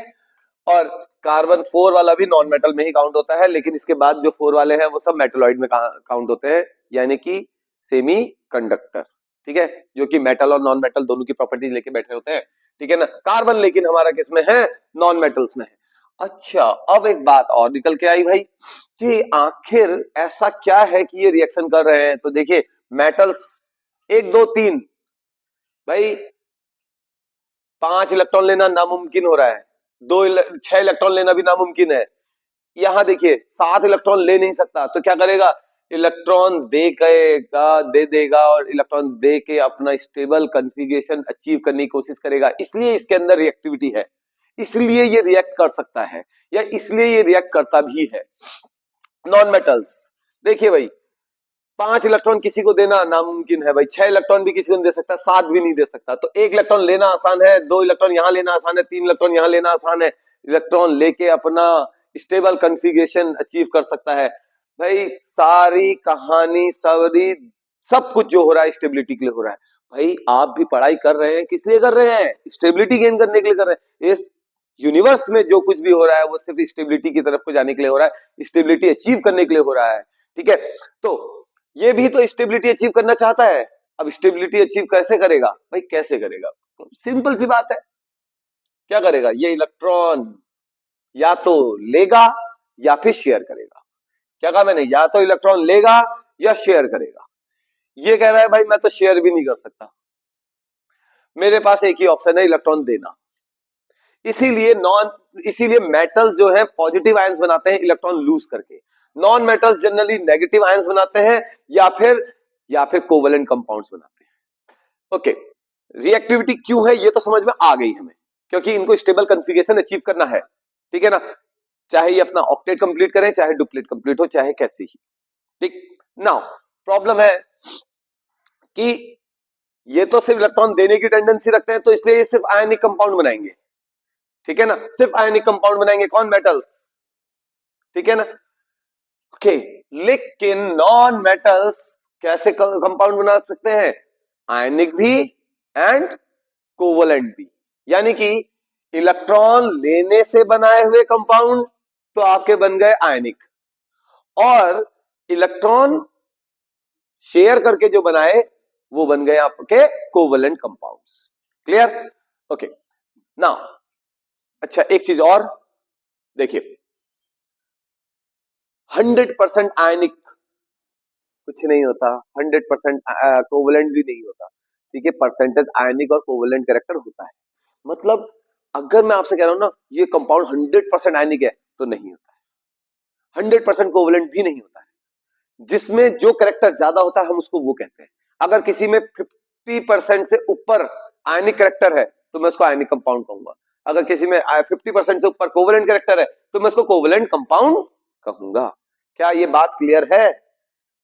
और कार्बन 4 वाला भी नॉन मेटल में ही काउंट होता है, लेकिन इसके बाद जो 4 वाले हैं वो सब मेटलॉइड में काउंट होते हैं, यानी कि सेमी कंडक्टर, ठीक है, जो कि मेटल और नॉन मेटल दोनों की प्रॉपर्टी लेके बैठे होते हैं, ठीक है ना। कार्बन लेकिन हमारा किसमें है, नॉन मेटल्स में है। अच्छा, अब एक बात और निकल के आई भाई कि आखिर ऐसा क्या है कि ये रिएक्शन कर रहे हैं। तो देखिए, मेटल्स 1 2 3, भाई 5 इलेक्ट्रॉन लेना नामुमकिन हो रहा है, 6 इलेक्ट्रॉन लेना भी नामुमकिन है। यहां देखिए 7 इलेक्ट्रॉन ले नहीं सकता, तो क्या करेगा, इलेक्ट्रॉन दे देगा और इलेक्ट्रॉन दे के अपना स्टेबल कॉन्फ़िगरेशन अचीव करने की कोशिश करेगा। इसलिए इसके अंदर रिएक्टिविटी है, इसलिए ये रिएक्ट कर सकता है, या इसलिए ये रिएक्ट करता भी है। नॉन मेटल्स देखिए भाई, 5 इलेक्ट्रॉन किसी को देना नामुमकिन है भाई, 6 इलेक्ट्रॉन भी किसी को नहीं दे सकता, 7 भी नहीं दे सकता। तो 1 इलेक्ट्रॉन लेना आसान है, 2 इलेक्ट्रॉन यहां लेना आसान है, 3 इलेक्ट्रॉन यहां लेना आसान है। इलेक्ट्रॉन लेके अपना स्टेबल कॉन्फ़िगरेशन अचीव कर सकता है। भाई सारी कहानी, सारी सब कुछ जो हो रहा है स्टेबिलिटी के लिए हो रहा है। भाई आप भी पढ़ाई कर रहे हैं, किस लिए कर रहे हैं, स्टेबिलिटी गेन करने के लिए कर रहे हैं। इस यूनिवर्स में जो कुछ भी हो रहा है वो सिर्फ स्टेबिलिटी की तरफ को जाने के लिए हो रहा है, स्टेबिलिटी अचीव करने के लिए हो रहा है, ठीक है। तो ये भी तो स्टेबिलिटी अचीव करना चाहता है। अब स्टेबिलिटी अचीव कैसे करेगा भाई, कैसे करेगा, सिंपल सी बात है। क्या करेगा, ये इलेक्ट्रॉन या तो लेगा या फिर शेयर करेगा। क्या कहा मैंने, या तो इलेक्ट्रॉन लेगा या शेयर करेगा। ये कह रहा है भाई मैं तो शेयर भी नहीं कर सकता, मेरे पास एक ही ऑप्शन है, इलेक्ट्रॉन देना। इसीलिए मेटल्स जो है पॉजिटिव आयंस बनाते हैं इलेक्ट्रॉन लूज करके, non metals generally negative ions बनाते हैं या फिर कोवेलेंट कंपाउंड्स बनाते हैं। ओके, रिएक्टिविटी क्यों है ये तो समझ में आ गई हमें, क्योंकि इनको स्टेबल कॉन्फ़िगरेशन अचीव करना है, ठीक है ना। चाहे ये अपना ऑक्टेट कंप्लीट करें, चाहे डुप्लेट कंप्लीट हो, चाहे कैसे ही, ठीक। नाउ प्रॉब्लम है कि ये तो सिर्फ इलेक्ट्रॉन देने की टेंडेंसी रखते हैं, तो इसलिए ये सिर्फ आयनिक कंपाउंड बनाएंगे, ठीक है ना, सिर्फ आयनिक कंपाउंड बनाएंगे, कौन, मेटल्स, ठीक है ना। ओके, लेकिन नॉन मेटल्स कैसे कंपाउंड बना सकते हैं, आयनिक भी एंड कोवलेंट भी, यानी कि इलेक्ट्रॉन लेने से बनाए हुए कंपाउंड तो आपके बन गए आयनिक, और इलेक्ट्रॉन शेयर करके जो बनाए वो बन गए आपके covalent compounds. Clear, okay. Now अच्छा, एक चीज और देखिए, 100% आयनिक कुछ नहीं होता, 100% कोवलेंट भी नहीं होता, ठीक है, परसेंटेज आयनिक और कोवेलेंट कैरेक्टर होता है। मतलब अगर मैं आपसे कह रहा हूं ना ये कंपाउंड 100% आयनिक है तो नहीं होता है, 100% कोवेलेंट भी नहीं होता है। जिसमें जो कैरेक्टर ज्यादा होता है हम उसको वो कहते हैं। अगर किसी में 50% से ऊपर आयनिक कैरेक्टर है तो मैं उसको आयनिक कंपाउंड कहूंगा। अगर किसी में 50% से ऊपर कोवेलेंट कैरेक्टर है तो मैं उसको कोवेलेंट कंपाउंड कहूंगा। क्या ये बात क्लियर है?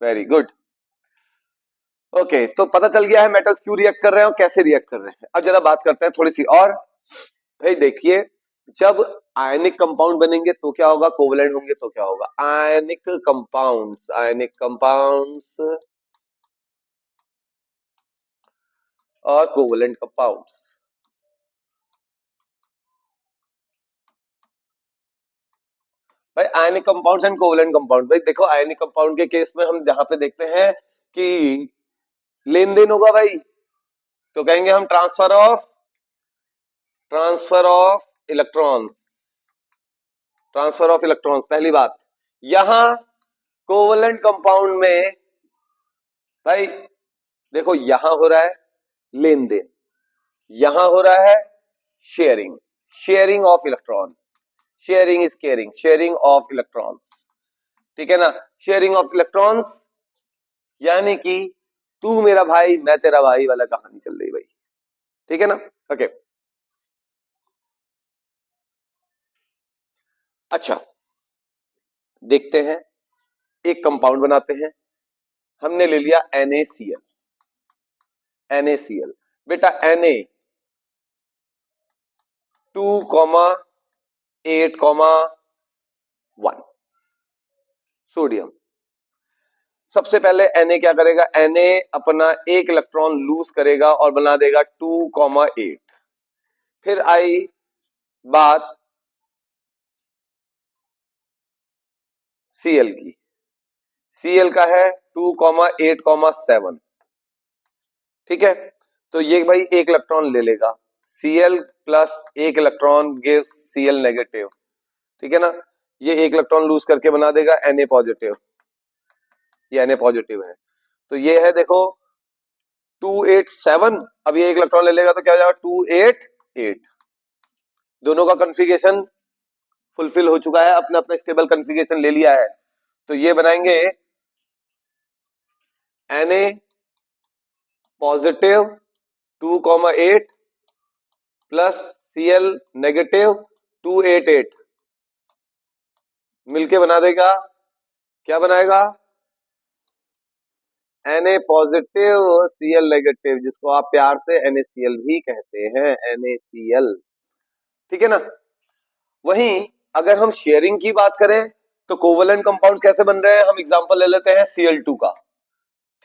Very good. ओके, तो पता चल गया है मेटल्स क्यों रिएक्ट कर रहे हैं और कैसे रिएक्ट कर रहे हैं। अब जरा बात करते हैं थोड़ी सी और। भाई देखिए, जब आयनिक कंपाउंड बनेंगे तो क्या होगा, कोवेलेंट होंगे तो क्या होगा, आयनिक कंपाउंड्स और कोवेलेंट कंपाउंड्स। भाई ionic compounds and covalent compound, भाई देखो आयनिक कंपाउंड के केस में हम जहां पे देखते हैं कि लेन देन होगा भाई, तो कहेंगे हम ट्रांसफर ऑफ इलेक्ट्रॉन्स, पहली बात। यहां कोवेलेंट कंपाउंड में भाई देखो यहां हो रहा है लेन देन, यहां हो रहा है sharing of electron, sharing is caring, sharing of electrons, ठीक है ना, शेयरिंग ऑफ इलेक्ट्रॉन्स। यानी कि तू मेरा भाई मैं तेरा भाई वाला कहानी चल रही भाई, ठीक है ना। ओके, अच्छा देखते हैं, एक कंपाउंड बनाते हैं। हमने ले लिया NaCl। बेटा Na 2,8,1 सोडियम। सबसे पहले Na क्या करेगा, Na अपना एक इलेक्ट्रॉन लूज करेगा और बना देगा 2,8। फिर आई बात Cl की, Cl का है 2,8,7, ठीक है। तो ये भाई एक इलेक्ट्रॉन ले लेगा, Cl प्लस एक इलेक्ट्रॉन गिव्स Cl नेगेटिव, ठीक है ना। ये एक इलेक्ट्रॉन लूज करके बना देगा Na पॉजिटिव, ये Na पॉजिटिव है। तो ये है देखो 287, अब ये एक इलेक्ट्रॉन ले लेगा तो क्या हो जाएगा 288। दोनों का कॉन्फ़िगरेशन फुलफिल हो चुका है, अपना अपना स्टेबल कॉन्फ़िगरेशन ले लिया है। तो ये बनाएंगे Na positive 2,8 plus Cl negative 288 मिलके बना देगा, क्या बनाएगा, Na पॉजिटिव Cl नेगेटिव, जिसको आप प्यार से NaCl भी कहते हैं, NaCl, ठीक है ना। वहीं अगर हम शेयरिंग की बात करें तो कोवेलेंट कंपाउंड कैसे बन रहे हैं, हम एग्जांपल ले लेते हैं Cl2 का,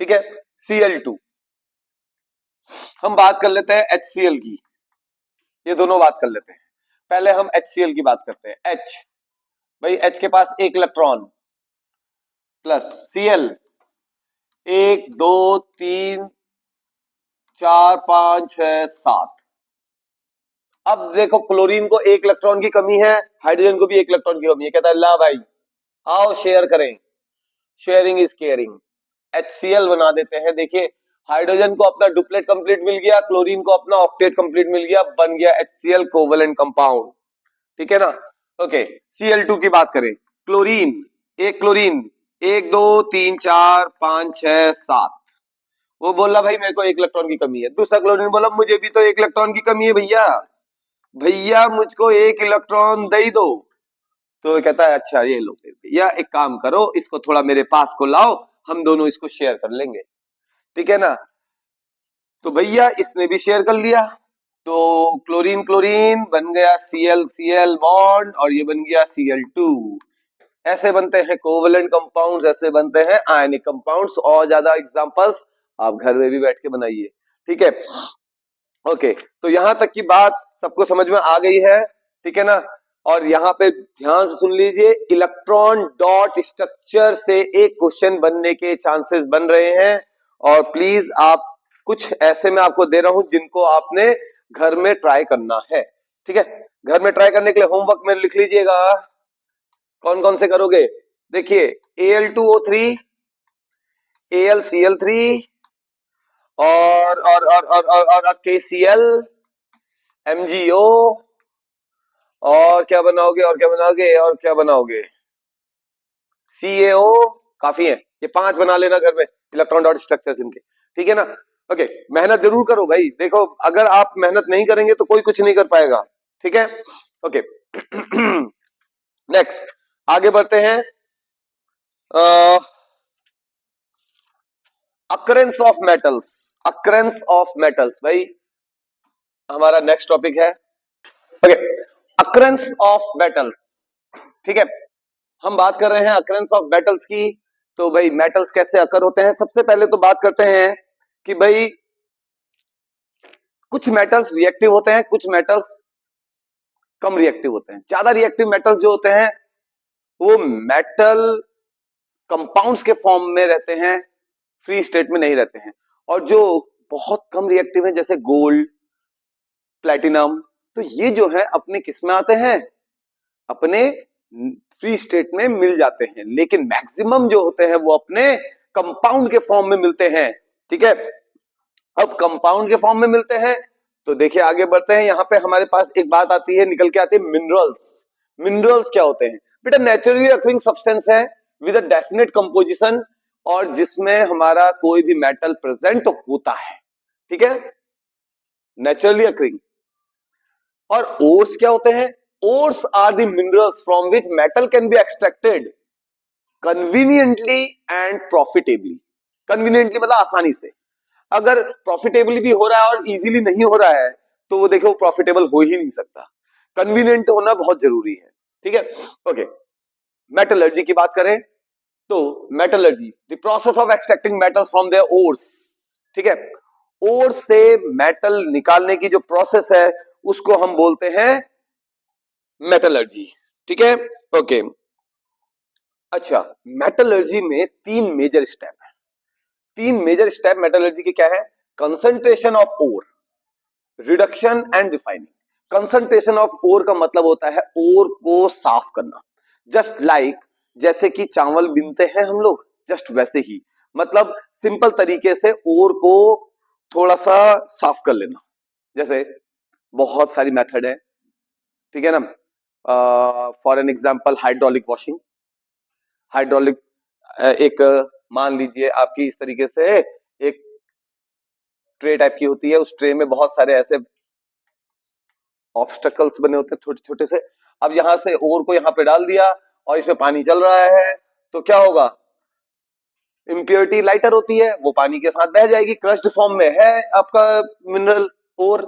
ठीक है। Cl2, हम बात कर लेते हैं HCl की, ये दोनों बात कर लेते हैं। पहले हम HCl की बात करते हैं। H, भाई H के पास एक इलेक्ट्रॉन प्लस Cl 1 2 3 4 5 6 7। अब देखो क्लोरीन को एक इलेक्ट्रॉन की कमी है, हाइड्रोजन को भी एक इलेक्ट्रॉन की कमी है, कहता है ला भाई आओ शेयर करें, शेयरिंग इज केयरिंग, HCl बना देते हैं। देखिए हाइड्रोजन को अपना डुप्लेट कंप्लीट मिल गया, क्लोरीन को अपना ऑक्टेट कंप्लीट मिल गया, बन गया HCl कोवेलेंट कंपाउंड, ठीक है ना। ओके, Cl2 की बात करें, क्लोरीन 1 2 3 4 5 6 7, वो बोला भाई मेरे को एक इलेक्ट्रॉन की कमी है। दूसरा क्लोरीन बोला मुझे भी तो एक इलेक्ट्रॉन की कमी है भैया, भैया मुझको एक इलेक्ट्रॉन दे दो। तो कहता है अच्छा ये लो भैया, एक काम करो इसको थोड़ा मेरे पास को लाओ, हम दोनों इसको शेयर कर लेंगे, ठीक है ना। तो भैया इसने भी शेयर कर लिया, तो क्लोरीन क्लोरीन बन गया Cl बॉन्ड और ये बन गया Cl2। ऐसे बनते हैं कोवेलेंट कंपाउंड्स, ऐसे बनते हैं आयनिक कंपाउंड्स। और ज्यादा एग्जांपल्स आप घर में भी बैठ के बनाइए, ठीक है। ओके, तो यहां तक की बात सबको समझ में आ गई है, ठीक है ना। और यहाँ पे ध्यान से सुन लीजिए, इलेक्ट्रॉन डॉट स्ट्रक्चर से एक क्वेश्चन बनने के चांसेस बन रहे हैं। और प्लीज आप कुछ ऐसे मैं आपको दे रहा हूं जिनको आपने घर में ट्राई करना है, ठीक है। घर में ट्राई करने के लिए होमवर्क में लिख लीजिएगा, कौन कौन से करोगे। देखिए Al2O3, AlCl3 और KCl, MgO, और क्या बनाओगे और क्या बनाओगे और क्या बनाओगे, CaO, काफी है ये 5 बना लेना घर में, इलेक्ट्रॉन डॉट स्ट्रक्चर्स इनके, ठीक है ना। ओके, मेहनत जरूर करो भाई, देखो अगर आप मेहनत नहीं करेंगे तो कोई कुछ नहीं कर पाएगा, ठीक है। ओके नेक्स्ट आगे बढ़ते हैं। Occurrence of metals, occurrence of metals भाई हमारा नेक्स्ट टॉपिक है। ओके, अकरेंस ऑफ मेटल्स, ठीक है, हम बात कर रहे हैं अकरेंस ऑफ मेटल्स की। तो भाई मेटल्स कैसे अकर होते हैं, सबसे पहले तो बात करते हैं कि भाई कुछ मेटल्स रिएक्टिव होते हैं, कुछ मेटल्स कम रिएक्टिव होते हैं। ज्यादा रिएक्टिव मेटल्स जो होते हैं वो मेटल कंपाउंड्स के फॉर्म में रहते हैं, फ्री स्टेट में नहीं रहते हैं। और जो बहुत कम रिएक्टिव है जैसे गोल्ड, प्लैटिनम, तो ये जो है अपने किस में आते हैं, अपने फ्री स्टेट में मिल जाते हैं। लेकिन मैक्सिमम जो होते हैं वो अपने कंपाउंड के फॉर्म में मिलते हैं, ठीक है। अब कंपाउंड के फॉर्म में मिलते हैं तो देखिए आगे बढ़ते हैं। यहां पे हमारे पास एक बात आती है, निकल के आती है मिनरल्स। मिनरल्स क्या होते हैं बेटा, नेचुरली अकरिंग सब्सटेंस है विद अ डेफिनेट कंपोजिशन, और जिसमें हमारा कोई भी मेटल प्रेजेंट होता है, ठीक है, नेचुरली अकरिंग। और ओर्स क्या होते हैं, ores are the minerals from which metal can be extracted conveniently and profitably. Conveniently मतलब आसानी से, अगर प्रॉफिटेबली भी हो रहा है और इजीली नहीं हो रहा है तो वो देखो प्रॉफिटेबल हो ही नहीं सकता। कन्वीनियंट होना बहुत जरूरी है, ठीक है। ओके, मेटलर्जी की बात करें तो metallurgy the process of extracting metals from their ores, ठीक है। ओर से मेटल निकालने की जो प्रोसेस है उसको हम बोलते हैं मेटलर्जी, ठीक है। ओके, अच्छा, मेटलर्जी में 3 मेजर स्टेप है। 3 मेजर स्टेप मेटलर्जी के क्या है, concentration of ore, reduction and refining. Concentration of ore का मतलब होता है ओर को साफ करना, जस्ट लाइक जैसे कि चावल बीनते हैं हम लोग, जस्ट वैसे ही, मतलब सिंपल तरीके से ओर को थोड़ा सा साफ कर लेना। जैसे बहुत सारी मेथड है, ठीक है ना। For an example hydraulic washing, hydraulic एक मान लीजिए आपकी इस तरीके से एक ट्रे टाइप की होती है, उस ट्रे में बहुत सारे ऐसे ऑब्स्टकल्स बने होते हैं छोटे छोटे से। अब यहां से ओर को यहां पे डाल दिया और इसमें पानी चल रहा है तो क्या होगा, इम्प्योरिटी लाइटर होती है, वो पानी के साथ बह जाएगी, क्रश्ड फॉर्म में है आपका मिनरल ओर,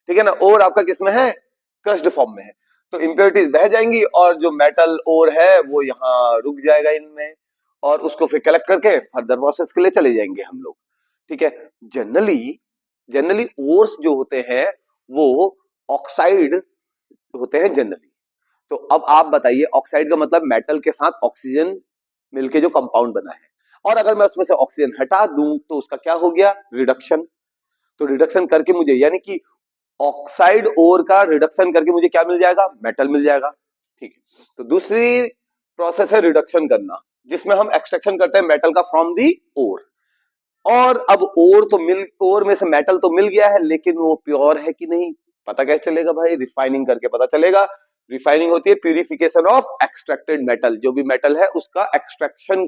ठीक है ना। ओर आपका किसमें है, क्रश्ड फॉर्म में है, तो इम्प्योरिटीज बह जाएंगी और जो मेटल ओर है वो यहाँ रुक जाएगा इनमें, और उसको फिर कलेक्ट करके फर्दर प्रोसेस के लिए चले जाएंगे हम लोग, ठीक है। जनरली जनरली ओर्स जो होते हैं वो ऑक्साइड होते हैं जनरली। तो अब आप बताइए, ऑक्साइड का मतलब मेटल के साथ ऑक्सीजन मिलके जो कंपाउंड बना है, और अगर मैं उसमें से ऑक्सीजन हटा दूं तो उसका क्या हो गया, रिडक्शन। तो रिडक्शन करके मुझे, यानी कि ऑक्साइड ओर का रिडक्शन करके मुझे क्या मिल जाएगा, मेटल मिल जाएगा, ठीक है। तो दूसरी प्रोसेस है रिडक्शन करना, जिसमें हम एक्सट्रैक्शन करते हैं मेटल का फ्रॉम दी ओर। और अब ओर तो मिल, ओर में से मेटल तो मिल गया है, लेकिन वो प्योर है कि नहीं पता कैसे चलेगा भाई, रिफाइनिंग करके पता चलेगा। रिफाइनिंग होती है प्यूरिफिकेशन ऑफ एक्सट्रैक्टेड मेटल, जो भी मेटल है उसका एक्सट्रैक्शन,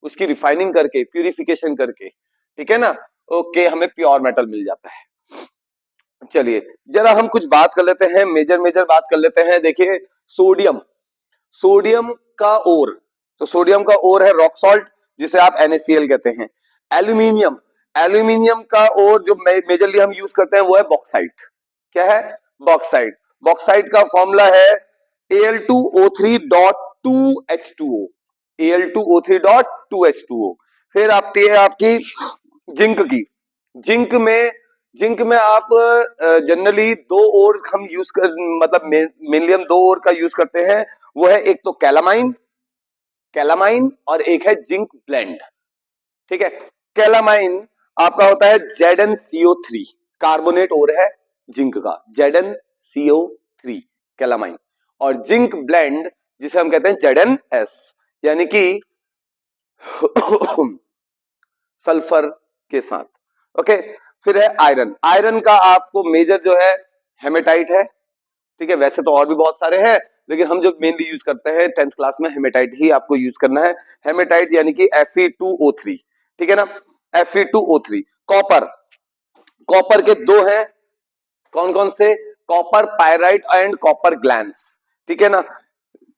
उसकी रिफाइनिंग करके, प्यूरिफिकेशन करके, ठीक है ना। ओके, हमें प्योर मेटल मिल जाता है। चलिए जरा हम कुछ बात कर लेते हैं, मेजर मेजर बात कर लेते हैं। देखिए सोडियम, सोडियम का ओर, तो सोडियम का ओर है रॉक सॉल्ट, जिसे आप NaCl कहते हैं। एल्यूमिनियम, एल्यूमिनियम का ओर जो मेजरली हम यूज करते हैं वो है बॉक्साइट। क्या है, बॉक्साइट। बॉक्साइट का फॉर्मूला है Al2O3.2H2O, Al2O3.2H2O। फिर आती है आपकी जिंक की, जिंक में, जिंक में आप जनरली दो ओर हम यूज कर, मतलब मेनली हम दो ओर का यूज करते हैं। वो है एक तो कैलामाइन, कैलामाइन, और एक है जिंक ब्लेंड, ठीक है। कैलामाइन आपका होता है ZnCO3, कार्बोनेट ओर है जिंक का, ZnCO3 कैलामाइन। और जिंक ब्लेंड जिसे हम कहते हैं ZnS, यानी कि सल्फर के साथ, ओके, फिर है आयरन। आयरन का आपको मेजर जो है हेमेटाइट है, ठीक है। वैसे तो और भी बहुत सारे हैं, लेकिन हम जो मेनली यूज करते हैं 10th क्लास में हेमेटाइट ही आपको यूज करना है। हेमेटाइट यानी कि Fe2O3, ठीक है ना, Fe2O3। कॉपर, कॉपर के दो हैं, कौन कौन से? Copper pyrite and copper glance, ठीक है ना।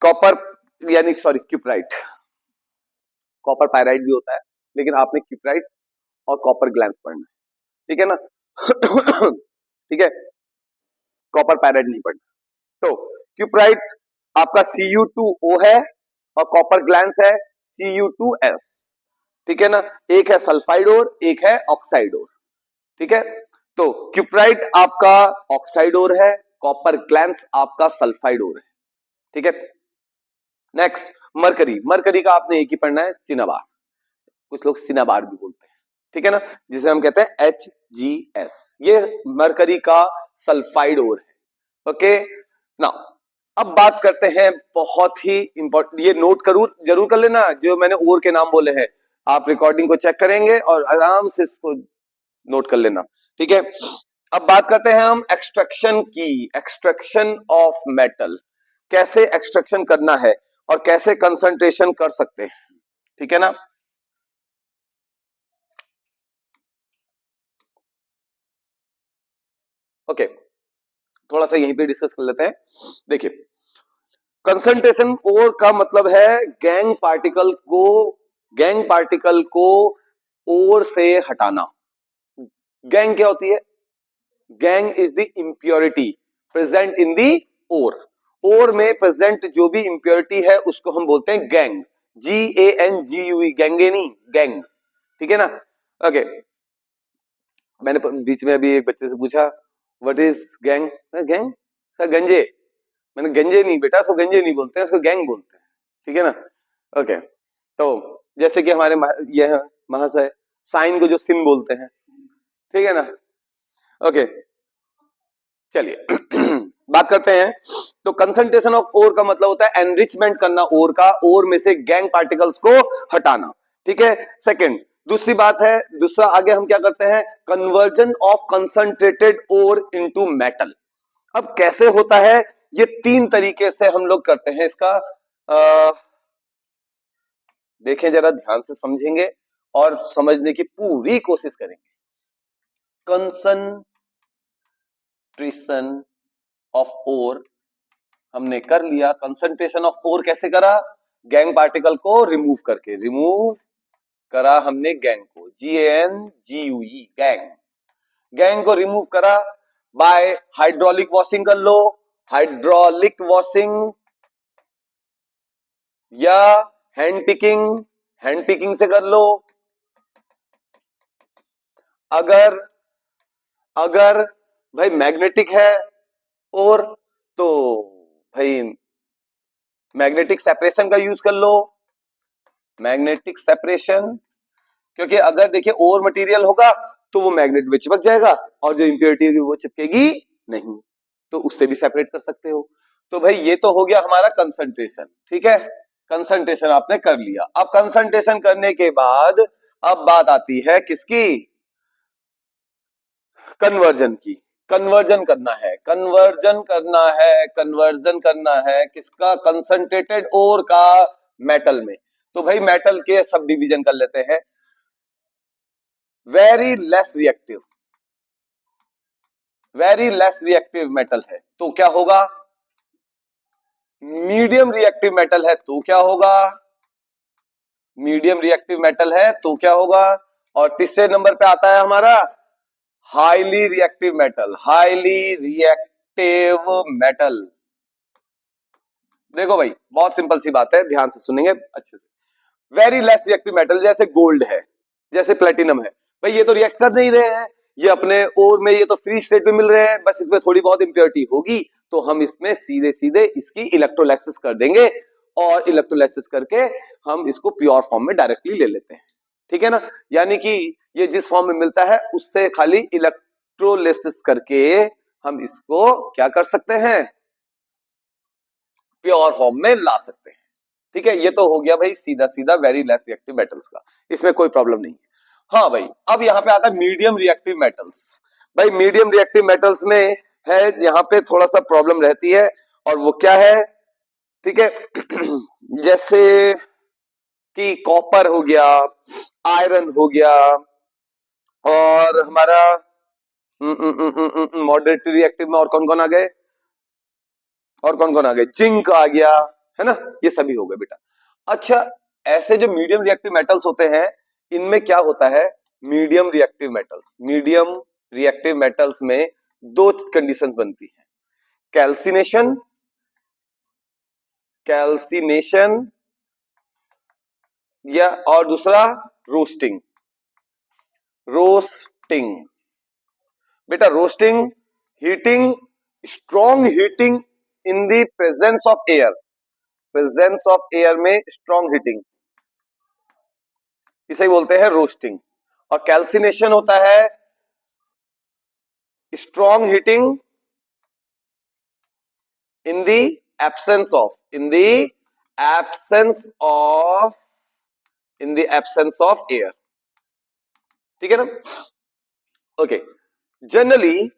कॉपर यानी सॉरी क्यूपराइट, कॉपर पायराइट भी होता है, लेकिन आपने क्यूपराइट और कॉपर ग्लैंस पढ़ना है, ठीक है ना। ठीक है, कॉपर पायराइट नहीं पढ़ना। तो क्यूपराइट आपका Cu2O है और कॉपर ग्लैंस है Cu2S, ठीक है ना। एक है सल्फाइड और एक है ऑक्साइड और, ठीक है। तो क्यूपराइट आपका ऑक्साइड और है, कॉपर ग्लैंस आपका सल्फाइड और है, ठीक है। नेक्स्ट मरकरी, मरकरी का आपने एक ही पढ़ना है, सिनाबार, कुछ लोग सिनाबार भी बोलते हैं, ठीक है ना, जिसे हम कहते हैं HGS। ये मरकरी का सल्फाइड और है, ओके ना। अब बात करते हैं बहुत ही इंपॉर्टेंट, ये नोट करूं जरूर कर लेना, जो मैंने और के नाम बोले हैं, आप रिकॉर्डिंग को चेक करेंगे और आराम से इसको नोट कर लेना, ठीक है। अब बात करते हैं हम एक्सट्रैक्शन की, एक्सट्रैक्शन ऑफ मेटल, कैसे एक्सट्रैक्शन करना है और कैसे कंसंट्रेशन कर सकते हैं, ठीक है ना। ओके, थोड़ा सा यहीं पे डिस्कस कर लेते हैं। देखिए, कंसंट्रेशन और का मतलब है गैंग पार्टिकल को और से हटाना। गैंग क्या होती है? Gangue is the impurity present in the ore में प्रेजेंट जो भी इंप्योरिटी है उसको हम बोलते हैं गैंग, GANGUE, गैंगेनी, गैंग, ठीक है ना। ओके, मैंने बीच में अभी एक बच्चे से पूछा what is gang, gang sir गंजे, मैंने गंजे नहीं बेटा, इसको गंजे नहीं बोलते हैं, इसको गैंग बोलते हैं, ठीक है ना। ओके, तो जैसे कि हमारे यह महाशय साइन को जो सिन बोलते हैं, ठीक है ना। ओके, चलिए बात करते हैं। तो कंसंट्रेशन ऑफ ओर का मतलब होता है एनरिचमेंट करना ओर का, ओर में से गैंग पार्टिकल्स को हटाना, ठीक है। सेकंड, दूसरी बात है, दूसरा आगे हम क्या करते हैं, conversion of concentrated ore into metal. अब कैसे होता है, ये तीन तरीके से हम लोग करते हैं इसका, देखें जरा ध्यान से समझेंगे और समझने की पूरी कोशिश करेंगे। कंसंट्रेशन ऑफ ओर हमने कर लिया, कंसंट्रेशन ऑफ ओर कैसे करा, गैंग पार्टिकल को रिमूव करके, रिमूव करा हमने गैंग को, GANGUE, गैंग, गैंग को रिमूव करा बाय हाइड्रोलिक वॉशिंग कर लो, हाइड्रोलिक वॉशिंग या हैंड पिकिंग, हैंड पिकिंग से कर लो। अगर अगर भाई मैग्नेटिक है और, तो भाई मैग्नेटिक सेपरेशन का यूज कर लो, मैग्नेटिक सेपरेशन, क्योंकि अगर देखिए और मटेरियल होगा तो वो मैग्नेट में चिपक जाएगा और जो इंप्योरिटी होगी वो चिपकेगी नहीं, तो उससे भी सेपरेट कर सकते हो। तो भाई ये तो हो गया हमारा कंसंट्रेशन, ठीक है, कंसंट्रेशन आपने कर लिया। अब कंसंट्रेशन करने के बाद अब बात आती है किसकी, कन्वर्जन की। कन्वर्जन करना है, कन्वर्जन करना है, कन्वर्जन करना है किसका, कंसंट्रेटेड ओर का मेटल में। तो भाई मेटल के सब डिवीजन कर लेते हैं। Very less reactive, very less reactive metal है तो क्या होगा, मीडियम रिएक्टिव मेटल है तो क्या होगा, मीडियम रिएक्टिव मेटल है तो क्या होगा, और तीसरे नंबर पे आता है हमारा highly reactive metal, highly reactive metal. देखो भाई बहुत सिंपल सी बात है, ध्यान से सुनेंगे अच्छे से। वेरी लेस रिएक्टिव मेटल जैसे गोल्ड है, जैसे प्लेटिनम है, भाई ये तो रिएक्ट कर नहीं रहे हैं, ये अपने ओर में ये तो फ्री स्टेट में मिल रहे हैं, बस इसमें थोड़ी बहुत इंप्योरिटी होगी तो हम इसमें सीधे सीधे इसकी इलेक्ट्रोलाइसिस कर देंगे और इलेक्ट्रोलाइसिस करके हम इसको प्योर फॉर्म में डायरेक्टली ले लेते हैं, ठीक है ना। यानी कि ये जिस फॉर्म में मिलता है उससे खाली इलेक्ट्रोलाइसिस करके हम इसको क्या कर सकते हैं, प्योर फॉर्म में ला सकते हैं, ठीक है। ये तो हो गया भाई सीधा सीधा वेरी लेस रिएक्टिव मेटल्स का, इसमें कोई प्रॉब्लम नहीं है। हाँ भाई, अब यहाँ पे आता है मीडियम रिएक्टिव मेटल्स। भाई मीडियम रिएक्टिव मेटल्स में है, यहाँ पे थोड़ा सा प्रॉब्लम रहती है, और वो क्या है, ठीक है जैसे कि कॉपर हो गया, आयरन हो गया, और हमारा मॉडरेट रिएक्टिव में और कौन कौन आ गए, और कौन कौन आ गए, जिंक आ गया, है ना, ये सभी हो गए बेटा। अच्छा, ऐसे जो मीडियम रिएक्टिव मेटल्स होते हैं, इनमें क्या होता है, मीडियम रिएक्टिव मेटल्स में दो कंडीशंस बनती है, कैल्सिनेशन, कैल्सिनेशन या और दूसरा रोस्टिंग। रोस्टिंग बेटा, roasting, heating, strong heating in the presence of air, presence of air में स्ट्रॉन्ग हीटिंग, इसे बोलते हैं रोस्टिंग। और कैल्सिनेशन होता है strong heating in the absence of, in the absence of, in the absence of air, ठीक है ना। ओके, जनरली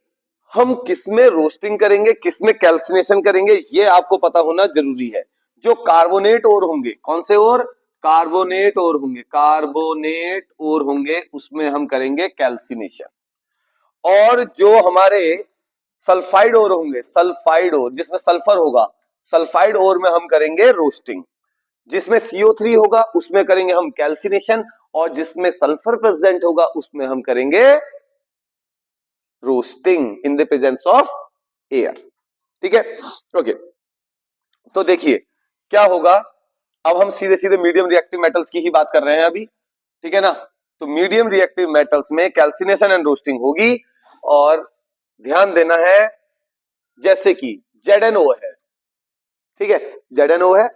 हम किसमें रोस्टिंग करेंगे, किसमें कैल्सिनेशन करेंगे, ये आपको पता होना जरूरी है। जो कार्बोनेट ओर होंगे, कौन से ओर, कार्बोनेट ओर होंगे, कार्बोनेट ओर होंगे, उसमें हम करेंगे कैल्सिनेशन। और जो हमारे सल्फाइड ओर होंगे, सल्फाइड ओर जिसमें सल्फर होगा, सल्फाइड ओर में हम करेंगे रोस्टिंग। जिसमें CO3 होगा उसमें करेंगे हम कैल्सिनेशन, और जिसमें सल्फर प्रेजेंट होगा उसमें हम करेंगे roasting in the presence of air, ठीक है। ओके, तो देखिए क्या होगा, अब हम सीधे सीधे मीडियम रिएक्टिव मेटल्स की ही बात कर रहे हैं अभी, ठीक है ना। तो मीडियम रिएक्टिव मेटल्स में कैल्सिनेशन एंड रोस्टिंग होगी, और ध्यान देना है, जैसे कि ZnO है, ठीक है, ZnO है,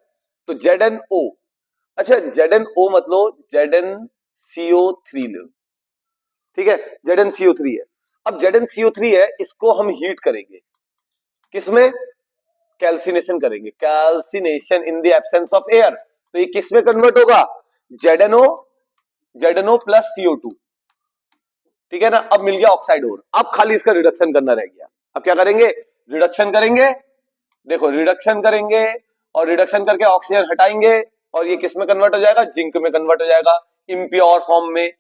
तो ZnO, अच्छा ZnO मतलब ZnCO3 लो, ठीक है, ZnCO3 है। अब ZnCO3 है, इसको हम हीट करेंगे, किसमें, कैल्सिनेशन करेंगे, calcination in the absence of air, तो ये किसमें कन्वर्ट होगा, ZnO, ZnO प्लस CO2, ठीक है ना। अब मिल गया ऑक्साइड और, अब खाली इसका रिडक्शन करना रह गया। अब क्या करेंगे, रिडक्शन करेंगे, देखो रिडक्शन करेंगे, और रिडक्शन करके ऑक्सीजन हटाएंगे, और ये किस में कन्वर्ट हो जाएगा, जिंक में कन्वर्ट हो जाएगा, इम्प्योर फॉर्म में,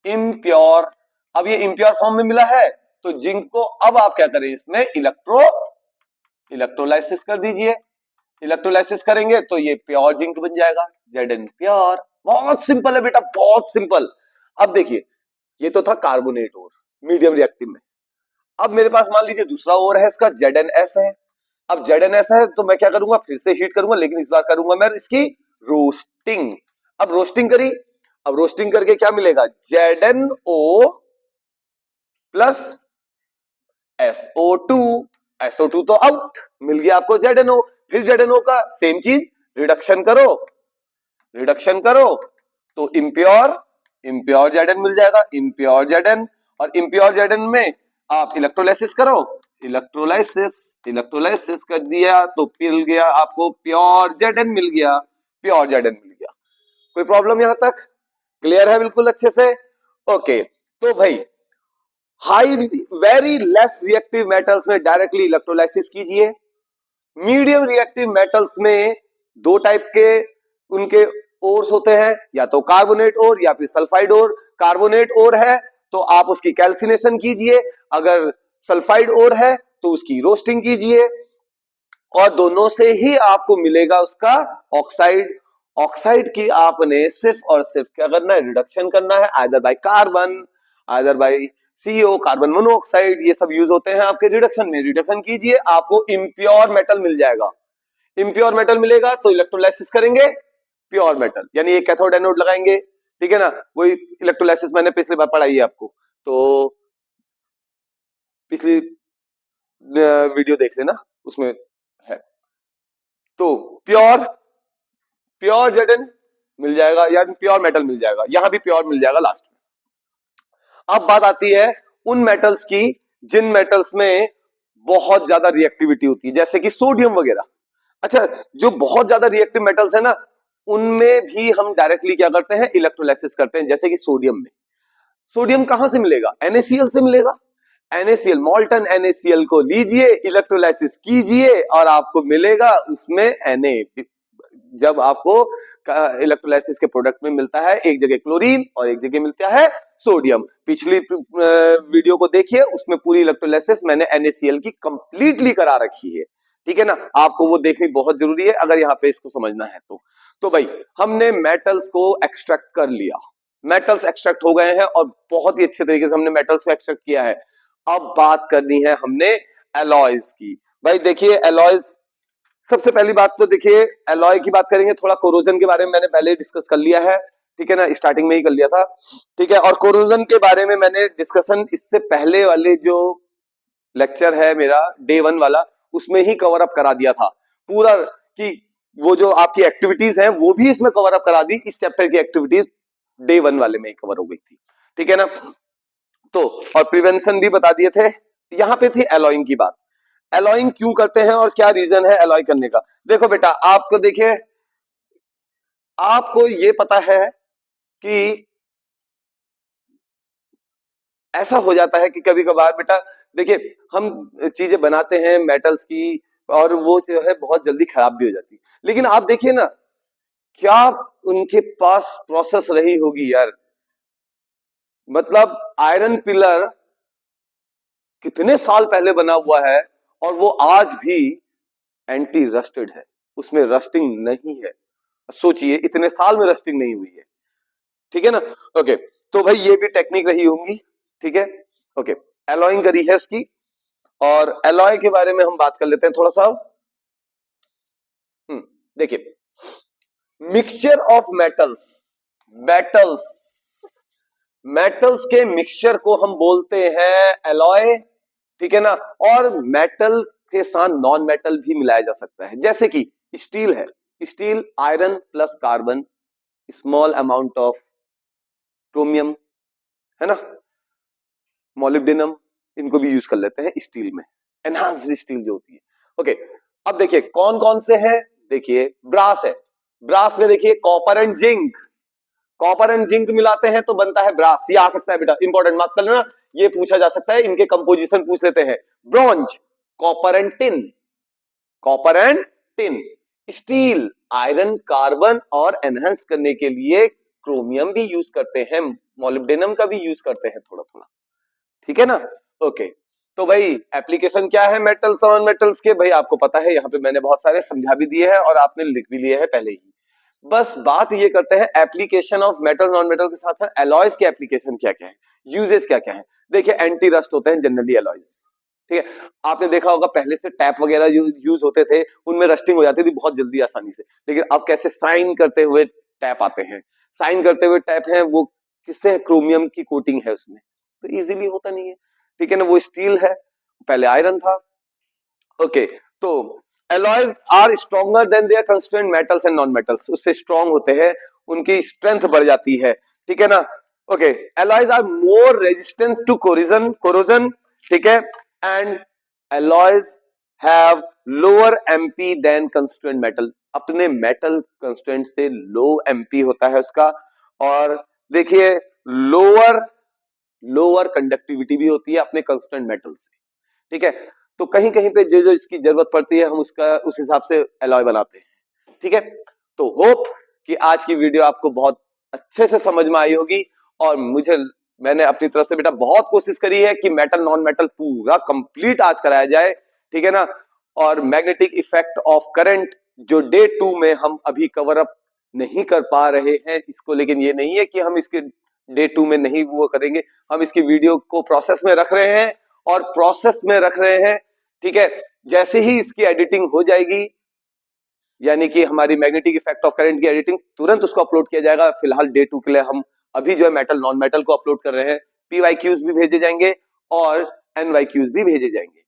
इम्प्योर। अब ये इम्प्योर फॉर्म में मिला है, तो जिंक को अब आप क्या करें, इसमें इलेक्ट्रोलाइसिस कर दीजिए। इलेक्ट्रोलाइसिस करेंगे तो ये प्योर जिंक बन जाएगा, Zn प्योर। बहुत सिंपल है बेटा, बहुत सिंपल। अब देखिए, ये तो था कार्बोनेट और मीडियम रिएक्टिव में। अब मेरे पास मान लीजिए दूसरा और है, इसका ZnS है। अब ZnS है तो मैं क्या करूंगा, फिर से हीट करूंगा, लेकिन इस बार करूंगा मैं इसकी रोस्टिंग। अब रोस्टिंग करी, अब रोस्टिंग करके क्या मिलेगा, ZnO प्लस SO2, SO2 तो आउट, मिल गया आपको ZnO। फिर ZnO का सेम चीज, रिडक्शन करो, रिडक्शन करो, तो इम्प्योर, इम्प्योर Zn मिल जाएगा, इम्प्योर Zn। और इम्प्योर Zn में आप इलेक्ट्रोलाइसिस करो, इलेक्ट्रोलाइसिस, इलेक्ट्रोलाइसिस कर दिया तो मिल गया आपको प्योर Zn मिल गया, प्योर Zn मिल गया। कोई प्रॉब्लम यहां तक क्लियर है बिल्कुल अच्छे से। ओके, तो भाई high very less reactive metals में डायरेक्टली इलेक्ट्रोलाइसिस कीजिए। मीडियम रिएक्टिव मेटल्स में दो टाइप के उनके ओर्स होते हैं, या तो कार्बोनेट ओर या फिर सल्फाइड ओर। कार्बोनेट ओर है तो आप उसकी कैल्सिनेशन कीजिए, अगर सल्फाइड ओर है तो उसकी रोस्टिंग कीजिए, और दोनों से ही आपको मिलेगा उसका ऑक्साइड। ऑक्साइड की आपने सिर्फ और सिर्फ क्या करना है, रिडक्शन करना है, either by carbon, either bye CO, carbon monoxide, ये सब यूज होते हैं आपके रिडक्शन में। रिडक्शन कीजिए, आपको इम्प्योर मेटल मिल जाएगा। इम्प्योर मेटल मिलेगा तो इलेक्ट्रोलाइसिस करेंगे, प्योर मेटल, यानी एक कैथोड एनोड लगाएंगे, ठीक है ना। वही इलेक्ट्रोलाइसिस मैंने पिछली बार पढ़ाई है आपको, तो पिछली वीडियो देख लेना, उसमें है। तो प्योर, प्योर Zn मिल जाएगा, या प्योर मेटल मिल जाएगा, यहां भी प्योर मिल जाएगा लास्ट में। अब बात आती है उन मेटल्स की जिन मेटल्स में बहुत ज्यादा रिएक्टिविटी होती है, जैसे कि सोडियम वगैरह। अच्छा, जो बहुत ज्यादा रिएक्टिव मेटल्स है ना, उनमें भी हम डायरेक्टली क्या करते हैं, इलेक्ट्रोलाइसिस करते हैं, जैसे कि सोडियम में। सोडियम कहां से मिलेगा? NaCl से मिलेगा। NaCl, मॉल्टन NaCl को लीजिए, इलेक्ट्रोलाइसिस कीजिए और आपको मिलेगा उसमें Na। जब आपको इलेक्ट्रोलाइसिस के प्रोडक्ट में मिलता है एक जगह क्लोरीन और एक जगह मिलता है सोडियम। पिछली वीडियो को देखिए, उसमें पूरी इलेक्ट्रोलाइसिस मैंने NaCl की कंप्लीटली करा रखी है, ठीक है ना। आपको वो देखनी बहुत जरूरी है अगर यहाँ पे इसको समझना है तो भाई हमने मेटल्स को एक्सट्रैक्ट कर लिया, मेटल्स एक्सट्रैक्ट हो गए हैं और बहुत ही अच्छे तरीके से हमने मेटल्स को एक्सट्रैक्ट किया है। अब बात करनी है हमने एलॉयज की। भाई देखिए एलॉयज, सबसे पहली बात तो देखिए एलॉय की बात करेंगे, थोड़ा कोरोजन के बारे में मैंने पहले डिस्कस कर लिया है, ठीक है ना, स्टार्टिंग में ही कर लिया था, ठीक है। और कोरोजन के बारे में मैंने डिस्कशन इससे पहले वाले जो लेक्चर है मेरा डे 1 वाला, उसमें ही कवर अप करा दिया था पूरा, कि वो जो आपकी एक्टिविटीज है वो भी इसमें कवर अप करा दी। इस चैप्टर की एक्टिविटीज डे 1 वाले में ही कवर हो गई थी, ठीक है ना। तो और प्रिवेंशन भी बता दिए थे। यहाँ पे थी एलॉइंग की बात। एलॉइंग क्यों करते हैं और क्या रीजन है एलॉय करने का? देखो बेटा, आपको देखिए, आपको ये पता है कि ऐसा हो जाता है कि कभी कभार बेटा देखिए हम चीजें बनाते हैं मेटल्स की और वो जो है बहुत जल्दी खराब भी हो जाती है, लेकिन आप देखिए ना क्या उनके पास प्रोसेस रही होगी यार। मतलब आयरन पिलर कितने साल पहले बना हुआ है और वो आज भी एंटी रस्टेड है, उसमें रस्टिंग नहीं है। सोचिए इतने साल में रस्टिंग नहीं हुई है, ठीक है ना। ओके, तो भाई ये भी टेक्निक रही होंगी, ठीक है। ओके, एलॉइंग करी है उसकी, और एलॉय के बारे में हम बात कर लेते हैं थोड़ा सा। देखिए mixture of metals, metals metals के मिक्सचर को हम बोलते हैं एलॉय, ठीक है ना। और मेटल के साथ नॉन मेटल भी मिलाया जा सकता है, जैसे कि स्टील है, steel iron plus carbon, small amount of chromium, है ना, मोलिब्डेनम, इनको भी यूज कर लेते हैं स्टील में, एनहांस्ड स्टील जो होती है। ओके, अब देखिए कौन कौन से हैं। देखिए ब्रास है, ब्रास में देखिए copper and zinc, copper and zinc मिलाते हैं तो बनता है ब्रास। ये आ सकता है बेटा, इंपॉर्टेंट मार्क कर लेना, ये पूछा जा सकता है, इनके कंपोजिशन पूछ लेते हैं। Bronze, copper and tin, copper and tin. Steel iron carbon और एनहांस करने के लिए क्रोमियम भी यूज करते हैं, मोलिब्डेनम का भी यूज करते हैं थोड़ा थोड़ा, ठीक है ना। ओके, तो भाई एप्लीकेशन क्या है मेटल्स और नॉन मेटल्स के? भाई आपको पता है, यहाँ पे मैंने बहुत सारे समझा भी दिए हैं और आपने लिख भी लिए हैं पहले ही। बस बात ये करते हैं application of metal non metal के साथ साथ एलॉयज के एप्लीकेशन क्या क्या है, यूजेस क्या क्या है। देखिए एंटी रस्ट होते हैं जनरली एलॉयज, ठीक है। आपने देखा होगा पहले से टैप वगैरह यूज होते थे, उनमें रस्टिंग हो जाती थी बहुत जल्दी आसानी से, लेकिन अब कैसे साइन करते हुए टैप आते हैं, साइन करते हुए टैप है वो किससे है? क्रोमियम की कोटिंग है उसमें, तो इजीली होता नहीं है, ठीक है ना। वो स्टील है, पहले आयरन था। ओके, तो alloys are stronger than their constituent metals and non metals, उससे स्ट्रॉन्ग होते हैं, उनकी स्ट्रेंथ बढ़ जाती है, ठीक है ना। Okay, alloys are more resistant to corrosion, corrosion, ठीक है, and alloys have lower MP than constituent metal, अपने मेटल कंस्टिट्यूएंट से लो एमपी होता है उसका। और देखिए लोअर लोअर कंडक्टिविटी भी होती है अपने कंस्टिट्यूएंट मेटल से, ठीक है। तो कहीं कहीं पे जो जो इसकी जरूरत पड़ती है हम उसका उस हिसाब से एलॉय बनाते हैं, ठीक है। तो होप कि आज की वीडियो आपको बहुत अच्छे से समझ में आई होगी, और मैंने अपनी तरफ से बेटा बहुत कोशिश करी है कि मेटल नॉन मेटल पूरा कंप्लीट आज कराया जाए, ठीक है ना। और मैग्नेटिक इफेक्ट ऑफ करंट जो डे 2 में हम अभी कवर अप नहीं कर पा रहे हैं इसको, लेकिन ये नहीं है कि हम इसके डे 2 में नहीं वो करेंगे, हम इसकी वीडियो को प्रोसेस में रख रहे हैं और प्रोसेस में रख रहे हैं, ठीक है। जैसे ही इसकी एडिटिंग हो जाएगी, यानी कि हमारी मैग्नेटिक इफेक्ट ऑफ करंट की एडिटिंग, तुरंत उसको अपलोड किया जाएगा। फिलहाल डे 2 के लिए हम अभी जो है मेटल नॉन मेटल को अपलोड कर रहे हैं, PYQs भी भेजे जाएंगे और NYQs भी भेजे जाएंगे।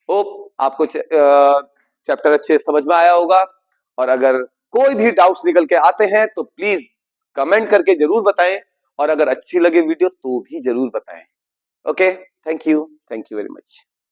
होप आपको चैप्टर अच्छे समझ में आया होगा, और अगर कोई भी डाउट्स निकल के आते हैं तो प्लीज कमेंट करके जरूर बताएं, और अगर अच्छी लगे वीडियो तो भी जरूर बताएं। Okay, thank you very much.